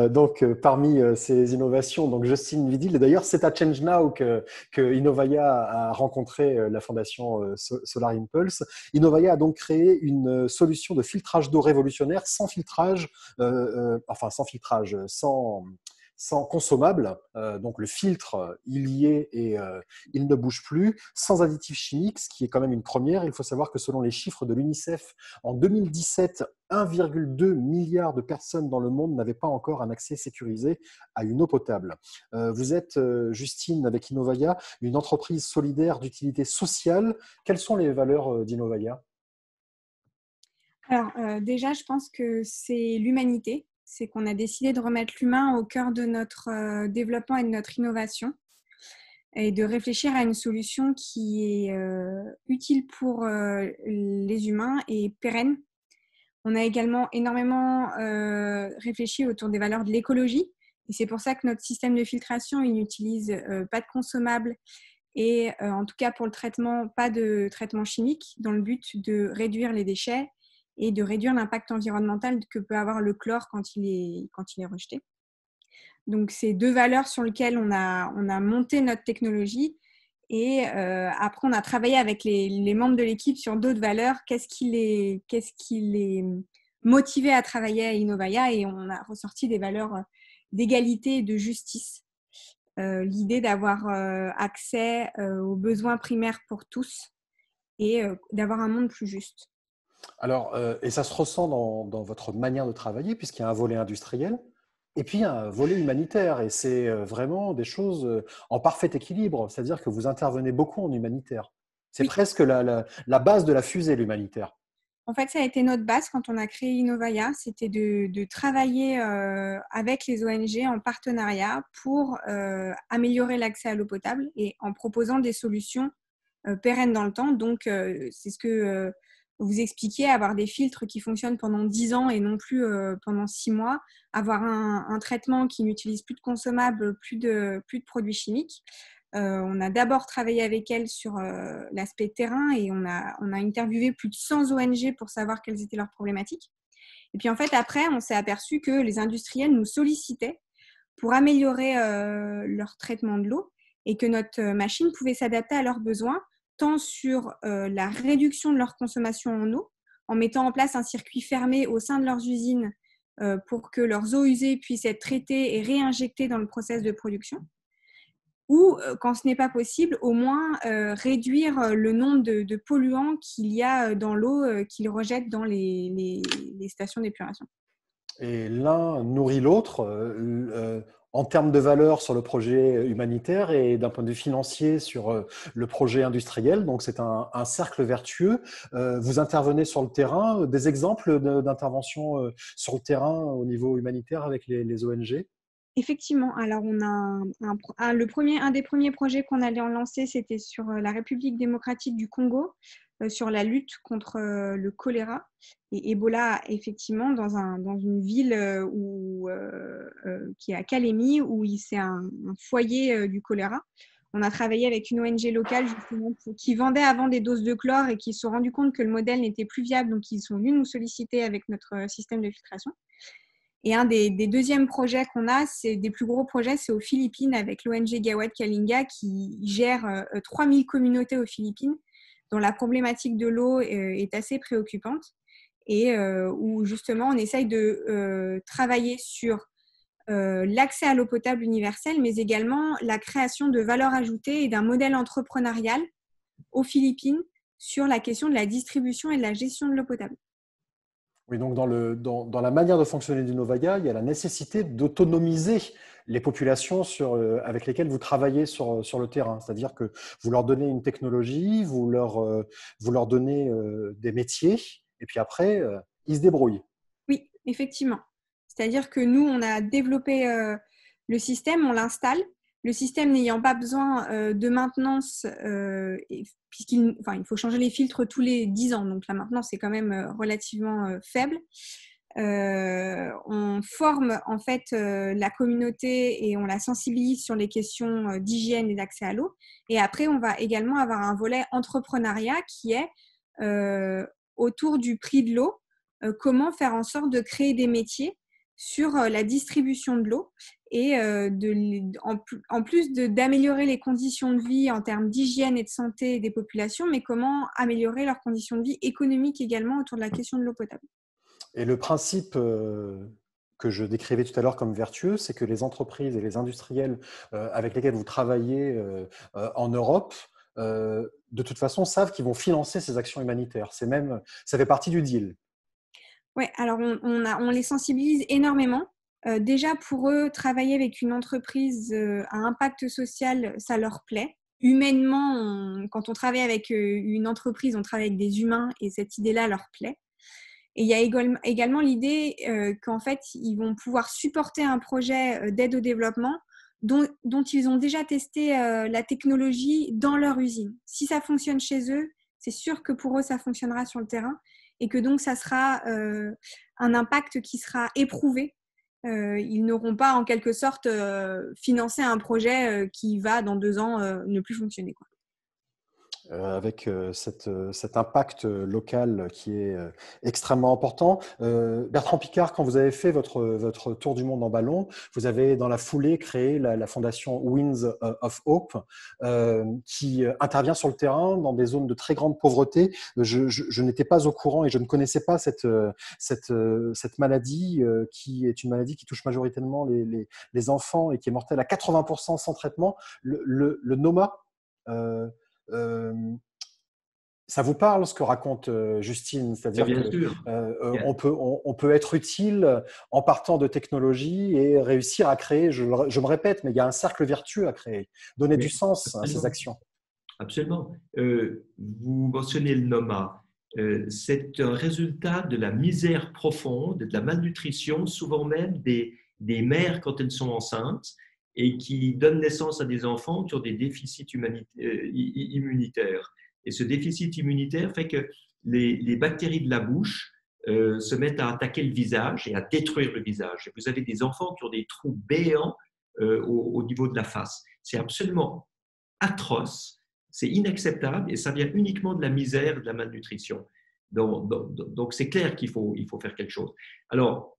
Donc, parmi ces innovations, donc Justine Vidil, et d'ailleurs, c'est à Change Now que Innovaya a rencontré la fondation Solar Impulse. Innovaya a donc créé une solution de filtrage d'eau révolutionnaire sans consommable, donc le filtre, il y est et il ne bouge plus, sans additifs chimiques, ce qui est quand même une première. Il faut savoir que selon les chiffres de l'UNICEF, en 2017, 1,2 milliard de personnes dans le monde n'avaient pas encore un accès sécurisé à une eau potable. Vous êtes, Justine, avec Innovaya, une entreprise solidaire d'utilité sociale. Quelles sont les valeurs d'Innovaya ? Alors, déjà, je pense que c'est l'humanité. C'est qu'on a décidé de remettre l'humain au cœur de notre développement et de notre innovation et de réfléchir à une solution qui est utile pour les humains et pérenne. On a également énormément réfléchi autour des valeurs de l'écologie et c'est pour ça que notre système de filtration, il n'utilise pas de consommables et en tout cas pour le traitement, pas de traitement chimique dans le but de réduire les déchets et de réduire l'impact environnemental que peut avoir le chlore quand il est rejeté. Donc, c'est deux valeurs sur lesquelles on a monté notre technologie et après, on a travaillé avec les membres de l'équipe sur d'autres valeurs. Qu'est-ce qui les motivait à travailler à Innovaya et on a ressorti des valeurs d'égalité et de justice. L'idée d'avoir accès aux besoins primaires pour tous et d'avoir un monde plus juste. Alors, et ça se ressent dans votre manière de travailler, puisqu'il y a un volet industriel et puis un volet humanitaire. Et c'est vraiment des choses en parfait équilibre. C'est-à-dire que vous intervenez beaucoup en humanitaire. C'est presque la base de la fusée, l'humanitaire. En fait, ça a été notre base quand on a créé Innovaya. C'était de travailler avec les ONG en partenariat pour améliorer l'accès à l'eau potable et en proposant des solutions pérennes dans le temps. Donc, c'est ce que vous expliquiez, avoir des filtres qui fonctionnent pendant 10 ans et non plus pendant 6 mois, avoir un traitement qui n'utilise plus de consommables, plus de produits chimiques. On a d'abord travaillé avec elles sur l'aspect terrain et on a interviewé plus de 100 ONG pour savoir quelles étaient leurs problématiques. Et puis en fait, après, on s'est aperçu que les industriels nous sollicitaient pour améliorer leur traitement de l'eau et que notre machine pouvait s'adapter à leurs besoins, tant sur la réduction de leur consommation en eau, en mettant en place un circuit fermé au sein de leurs usines pour que leurs eaux usées puissent être traitées et réinjectées dans le process de production. Ou, quand ce n'est pas possible, au moins réduire le nombre de polluants qu'il y a dans l'eau qu'ils rejettent dans les stations d'épuration. Et l'un nourrit l'autre en termes de valeur sur le projet humanitaire et d'un point de vue financier sur le projet industriel. Donc, c'est un cercle vertueux. Vous intervenez sur le terrain. Des exemples d'intervention sur le terrain au niveau humanitaire avec les ONG? Effectivement. Alors, on a un des premiers projets qu'on allait en lancer, c'était sur la République démocratique du Congo, sur la lutte contre le choléra et Ebola, effectivement, dans une ville qui est à Kalemi, où c'est un foyer du choléra. On a travaillé avec une ONG locale, justement, qui vendait avant des doses de chlore et qui se sont rendus compte que le modèle n'était plus viable, donc ils sont venus nous solliciter avec notre système de filtration. Et un des deuxièmes projets qu'on a, c'est des plus gros projets, c'est aux Philippines avec l'ONG Gawad Kalinga qui gère 3000 communautés aux Philippines dont la problématique de l'eau est assez préoccupante et où justement on essaye de travailler sur l'accès à l'eau potable universelle, mais également la création de valeur ajoutée et d'un modèle entrepreneurial aux Philippines sur la question de la distribution et de la gestion de l'eau potable. Oui, donc dans la manière de fonctionner d'Innovaga, il y a la nécessité d'autonomiser les populations avec lesquelles vous travaillez sur le terrain. C'est-à-dire que vous leur donnez une technologie, vous leur donnez des métiers, et puis après, ils se débrouillent. Oui, effectivement. C'est-à-dire que nous, on a développé le système, on l'installe. Le système n'ayant pas besoin de maintenance, puisqu'il faut changer les filtres tous les 10 ans. Donc la maintenance est quand même relativement faible. On forme en fait la communauté et on la sensibilise sur les questions d'hygiène et d'accès à l'eau. Et après, on va également avoir un volet entrepreneuriat qui est autour du prix de l'eau. Comment faire en sorte de créer des métiers sur la distribution de l'eau et en plus d'améliorer les conditions de vie en termes d'hygiène et de santé des populations, mais comment améliorer leurs conditions de vie économiques également autour de la question de l'eau potable. Et le principe que je décrivais tout à l'heure comme vertueux, c'est que les entreprises et les industriels avec lesquels vous travaillez en Europe, de toute façon, savent qu'ils vont financer ces actions humanitaires. Ça fait partie du deal. Oui, alors on les sensibilise énormément. Déjà, pour eux, travailler avec une entreprise à impact social, ça leur plaît. Humainement, quand on travaille avec une entreprise, on travaille avec des humains et cette idée-là leur plaît. Et il y a également l'idée qu'en fait, ils vont pouvoir supporter un projet d'aide au développement dont ils ont déjà testé la technologie dans leur usine. Si ça fonctionne chez eux, c'est sûr que pour eux, ça fonctionnera sur le terrain et que donc, ça sera un impact qui sera éprouvé. Ils n'auront pas, en quelque sorte, financé un projet qui va, dans 2 ans, ne plus fonctionner, quoi. Avec cet impact local qui est extrêmement important. Bertrand Piccard, quand vous avez fait votre tour du monde en ballon, vous avez dans la foulée créé la fondation Winds of Hope qui intervient sur le terrain dans des zones de très grande pauvreté. Je n'étais pas au courant et je ne connaissais pas cette maladie qui est une maladie qui touche majoritairement les enfants et qui est mortelle à 80% sans traitement, le NOMA. Ça vous parle ce que raconte Justine, c'est-à-dire qu'on peut être utile en partant de technologies et réussir à créer, je me répète, mais il y a un cercle vertueux à créer, donner du sens à ces actions. Absolument. Vous mentionnez le NOMA. C'est un résultat de la misère profonde, de la malnutrition, souvent même des mères quand elles sont enceintes, et qui donnent naissance à des enfants qui ont des déficits immunitaires. Et ce déficit immunitaire fait que les bactéries de la bouche se mettent à attaquer le visage et à détruire le visage. Et vous avez des enfants qui ont des trous béants au niveau de la face. C'est absolument atroce, c'est inacceptable et ça vient uniquement de la misère et de la malnutrition. Donc c'est clair qu'il faut faire quelque chose. Alors,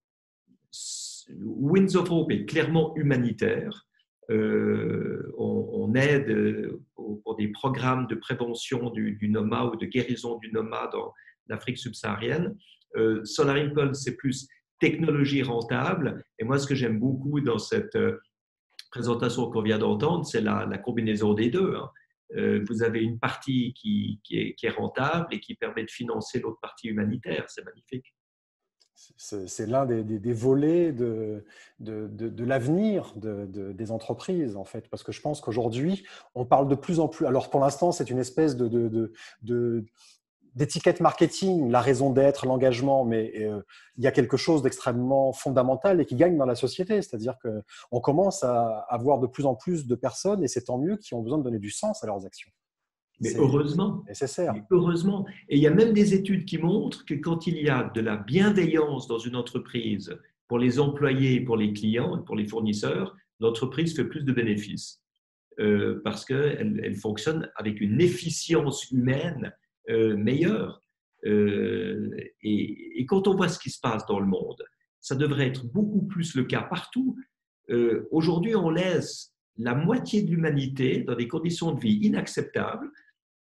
Winds of Hope est clairement humanitaire. On aide pour des programmes de prévention du NOMA ou de guérison du NOMA l'Afrique subsaharienne. Solar Impulse, c'est plus technologie rentable. Et moi, ce que j'aime beaucoup dans cette présentation qu'on vient d'entendre, c'est la combinaison des deux. Hein. Vous avez une partie qui est rentable et qui permet de financer l'autre partie humanitaire. C'est magnifique. C'est l'un des volets de l'avenir des entreprises, en fait, parce que je pense qu'aujourd'hui, on parle de plus en plus. Alors, pour l'instant, c'est une espèce d'étiquette marketing, la raison d'être, l'engagement, mais il y a quelque chose d'extrêmement fondamental et qui gagne dans la société. C'est-à-dire qu'on commence à avoir de plus en plus de personnes, et c'est tant mieux, qui ont besoin de donner du sens à leurs actions. Mais heureusement, nécessaire. Heureusement. Et il y a même des études qui montrent que quand il y a de la bienveillance dans une entreprise pour les employés, pour les clients, pour les fournisseurs, l'entreprise fait plus de bénéfices parce qu'elle fonctionne avec une efficience humaine meilleure. Et quand on voit ce qui se passe dans le monde, ça devrait être beaucoup plus le cas partout. Aujourd'hui, on laisse la moitié de l'humanité dans des conditions de vie inacceptables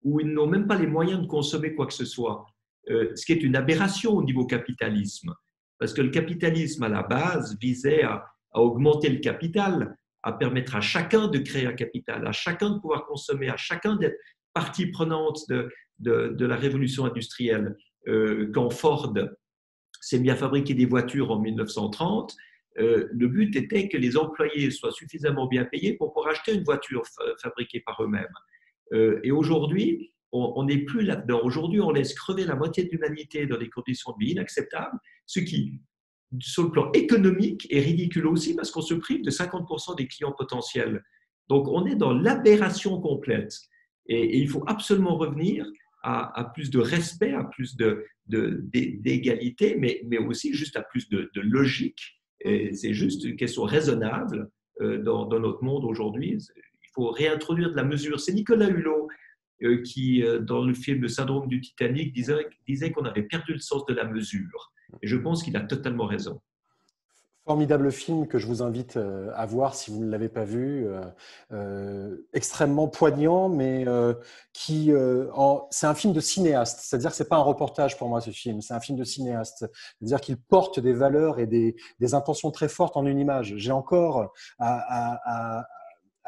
où ils n'ont même pas les moyens de consommer quoi que ce soit, ce qui est une aberration au niveau capitalisme, parce que le capitalisme à la base visait à augmenter le capital, à permettre à chacun de créer un capital, à chacun de pouvoir consommer, à chacun d'être partie prenante de la révolution industrielle. Quand Ford s'est mis à fabriquer des voitures en 1930, le but était que les employés soient suffisamment bien payés pour pouvoir acheter une voiture fabriquée par eux-mêmes. Et aujourd'hui, on n'est plus là-dedans. Aujourd'hui, on laisse crever la moitié de l'humanité dans des conditions de vie inacceptables, ce qui, sur le plan économique, est ridicule aussi parce qu'on se prive de 50% des clients potentiels. Donc, on est dans l'aberration complète. Et il faut absolument revenir à plus de respect, à plus d'égalité, mais aussi juste à plus de logique. Et c'est juste une question raisonnable dans notre monde aujourd'hui. Il faut réintroduire de la mesure. C'est Nicolas Hulot qui, dans le film Le syndrome du Titanic, disait qu'on avait perdu le sens de la mesure. Et je pense qu'il a totalement raison. Formidable film que je vous invite à voir si vous ne l'avez pas vu, extrêmement poignant, mais c'est un film de cinéaste, c'est-à-dire que ce n'est pas un reportage pour moi ce film, c'est un film de cinéaste, c'est-à-dire qu'il porte des valeurs et des intentions très fortes en une image. J'ai encore à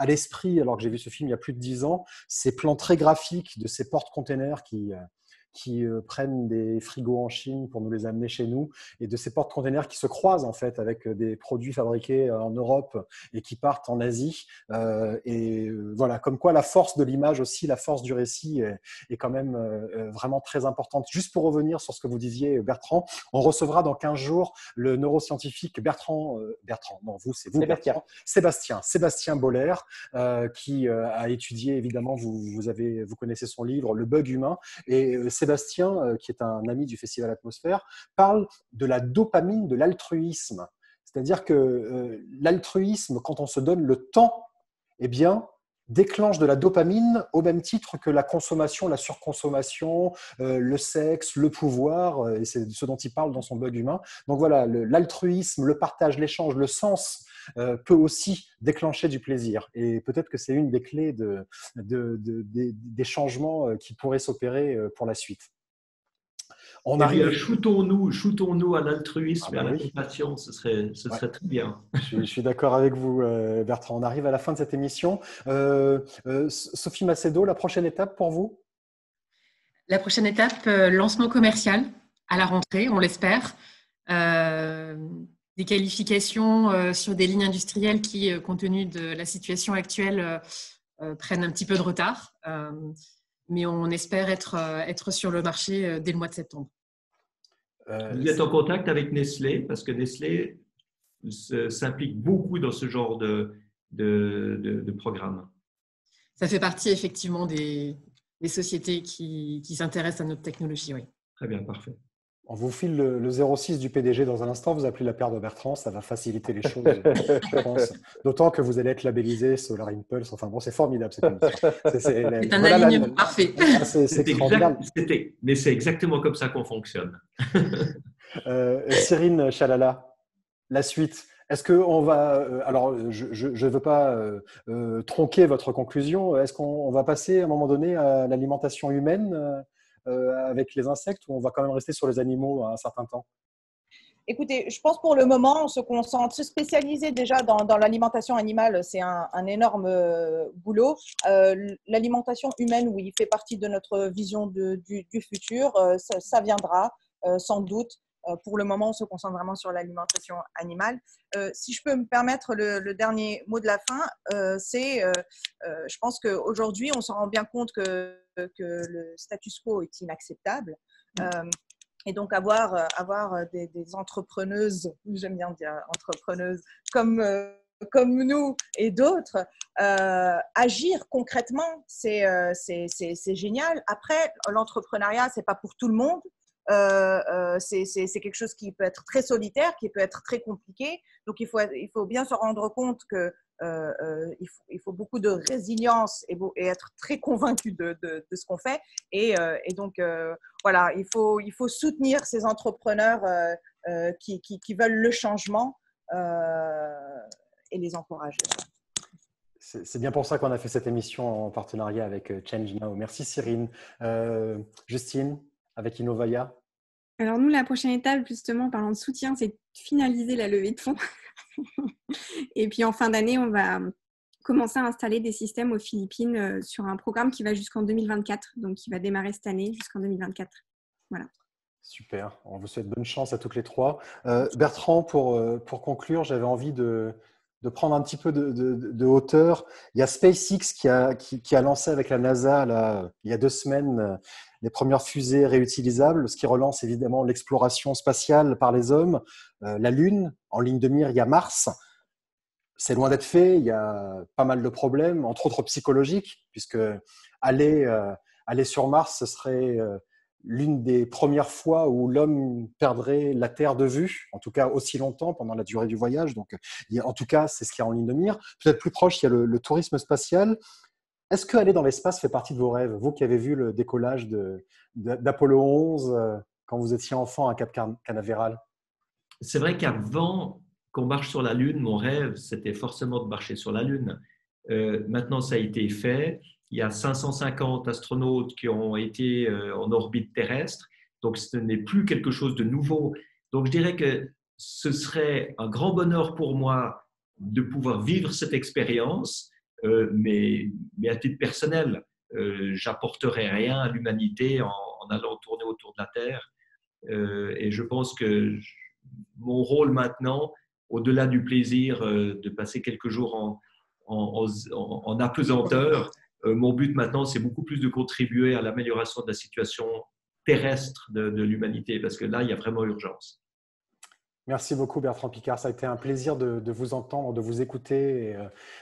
l'esprit, alors que j'ai vu ce film il y a plus de 10 ans, ces plans très graphiques de ces porte-containers qui prennent des frigos en Chine pour nous les amener chez nous, et de ces porte-containers qui se croisent en fait avec des produits fabriqués en Europe et qui partent en Asie. Voilà, comme quoi la force de l'image aussi, la force du récit est quand même vraiment très importante. Juste pour revenir sur ce que vous disiez, Bertrand, on recevra dans 15 jours le neuroscientifique Sébastien Boller, qui a étudié, évidemment, vous connaissez son livre, Le bug humain, et Sébastien, qui est un ami du Festival Atmosphère, parle de la dopamine de l'altruisme. C'est-à-dire que l'altruisme, quand on se donne le temps, eh bien, déclenche de la dopamine au même titre que la consommation, la surconsommation, le sexe, le pouvoir, et c'est ce dont il parle dans son bug humain. Donc voilà, l'altruisme, le partage, l'échange, le sens peut aussi déclencher du plaisir. Et peut-être que c'est une des clés des changements qui pourraient s'opérer pour la suite. Shootons-nous à l'altruisme et à la compassion, ce serait très bien. Je suis d'accord avec vous, Bertrand. On arrive à la fin de cette émission. Sophie Macedo, la prochaine étape pour vous? La prochaine étape, lancement commercial à la rentrée, on l'espère. Des qualifications sur des lignes industrielles qui, compte tenu de la situation actuelle, prennent un petit peu de retard. Mais on espère être sur le marché dès le mois de septembre. Vous êtes en contact avec Nestlé parce que Nestlé s'implique beaucoup dans ce genre de programme. Ça fait partie effectivement des sociétés qui s'intéressent à notre technologie, oui. Très bien, parfait. On vous file le 06 du PDG dans un instant. Vous appelez la paire de Bertrand, ça va faciliter les choses, je pense. D'autant que vous allez être labellisé Solar Impulse. Enfin bon, c'est formidable cette émission. C'est un alignement parfait. C'est extraordinaire. Mais c'est exactement comme ça qu'on fonctionne. Cyrine Chalala, la suite. Est-ce qu'on va… alors, je ne veux pas tronquer votre conclusion. Est-ce qu'on va passer à un moment donné à l'alimentation humaine avec les insectes ou on va quand même rester sur les animaux un certain temps? Écoutez, je pense pour le moment, on se concentre. Se spécialiser déjà dans l'alimentation animale, c'est un énorme boulot. L'alimentation humaine, oui, fait partie de notre vision du futur. Ça viendra sans doute. Pour le moment, on se concentre vraiment sur l'alimentation animale. Si je peux me permettre le dernier mot de la fin, je pense qu'aujourd'hui, on se rend bien compte que le status quo est inacceptable. Et donc, avoir des entrepreneuses, j'aime bien dire entrepreneuses, comme nous et d'autres, agir concrètement, c'est génial. Après, l'entrepreneuriat, ce n'est pas pour tout le monde. C'est quelque chose qui peut être très solitaire, qui peut être très compliqué. Donc, il faut bien se rendre compte que il faut beaucoup de résilience et être très convaincu de ce qu'on fait. Et donc, voilà, il faut soutenir ces entrepreneurs qui veulent le changement et les encourager. C'est bien pour ça qu'on a fait cette émission en partenariat avec Change Now. Merci Cyrine. Justine, avec Innovaya. Alors nous, la prochaine étape, justement, en parlant de soutien, c'est de finaliser la levée de fonds. Et puis en fin d'année, on va commencer à installer des systèmes aux Philippines sur un programme qui va jusqu'en 2024, donc qui va démarrer cette année jusqu'en 2024. Voilà. Super, on vous souhaite bonne chance à toutes les trois. Bertrand, pour conclure, j'avais envie de prendre un petit peu de hauteur. Il y a SpaceX qui a lancé avec la NASA là, il y a 2 semaines les premières fusées réutilisables, ce qui relance évidemment l'exploration spatiale par les hommes. La Lune, en ligne de mire, il y a Mars. C'est loin d'être fait, il y a pas mal de problèmes, entre autres psychologiques, puisque aller sur Mars, ce serait l'une des premières fois où l'homme perdrait la Terre de vue, en tout cas aussi longtemps pendant la durée du voyage. Donc, en tout cas, c'est ce qui est en ligne de mire. Peut-être plus proche, il y a le tourisme spatial. Est-ce qu'aller dans l'espace fait partie de vos rêves? Vous qui avez vu le décollage d'Apollo 11 quand vous étiez enfant à Cap Canaveral. C'est vrai qu'avant qu'on marche sur la Lune, mon rêve, c'était forcément de marcher sur la Lune. Maintenant, ça a été fait. Il y a 550 astronautes qui ont été en orbite terrestre. Donc, ce n'est plus quelque chose de nouveau. Donc, je dirais que ce serait un grand bonheur pour moi de pouvoir vivre cette expérience, mais à titre personnel, j'apporterai rien à l'humanité en allant tourner autour de la Terre. Et je pense que mon rôle maintenant, au-delà du plaisir de passer quelques jours en apesanteur, mon but maintenant, c'est beaucoup plus de contribuer à l'amélioration de la situation terrestre de l'humanité, parce que là, il y a vraiment urgence. Merci beaucoup Bertrand Piccard, ça a été un plaisir de vous entendre, de vous écouter, et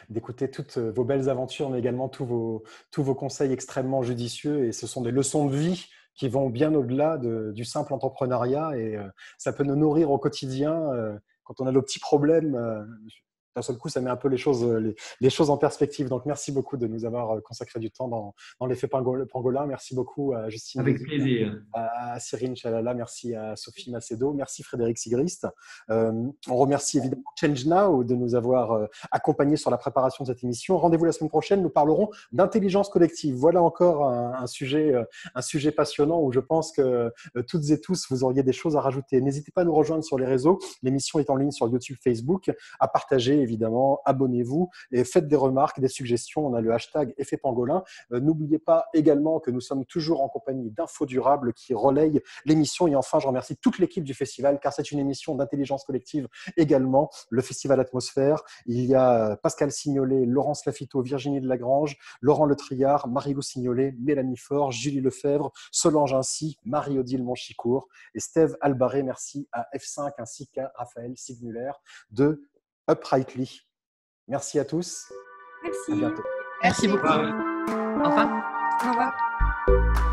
d'écouter toutes vos belles aventures, mais également tous vos conseils extrêmement judicieux. Et ce sont des leçons de vie qui vont bien au-delà du simple entrepreneuriat, et ça peut nous nourrir au quotidien quand on a nos petits problèmes. D'un seul coup, ça met un peu les choses en perspective. Donc, merci beaucoup de nous avoir consacré du temps dans l'effet pangolin. Merci beaucoup à Justine. Avec plaisir. À Cyrine Chalala, merci à Sophie Macedo, merci Frédéric Sigrist. On remercie évidemment Change Now de nous avoir accompagnés sur la préparation de cette émission. Rendez-vous la semaine prochaine, nous parlerons d'intelligence collective. Voilà encore un sujet passionnant où je pense que toutes et tous, vous auriez des choses à rajouter. N'hésitez pas à nous rejoindre sur les réseaux. L'émission est en ligne sur YouTube, Facebook, à partager évidemment, abonnez-vous et faites des remarques, des suggestions. On a le hashtag Effet Pangolin. N'oubliez pas également que nous sommes toujours en compagnie d'Info Durable qui relaye l'émission. Et enfin, je remercie toute l'équipe du festival car c'est une émission d'intelligence collective également, le Festival Atmosphère. Il y a Pascal Signolet, Laurence Lafito, Virginie Delagrange, Laurent Letriard, Marie-Lou Signolet, Mélanie Faure, Julie Lefebvre, Solange Ainsi, Marie-Odile Monchicourt et Steve Albaré. Merci à F5 ainsi qu'à Raphaël Sigmuller de Uprightly. Merci à tous. Merci. À bientôt. Merci beaucoup. Au revoir. Au revoir.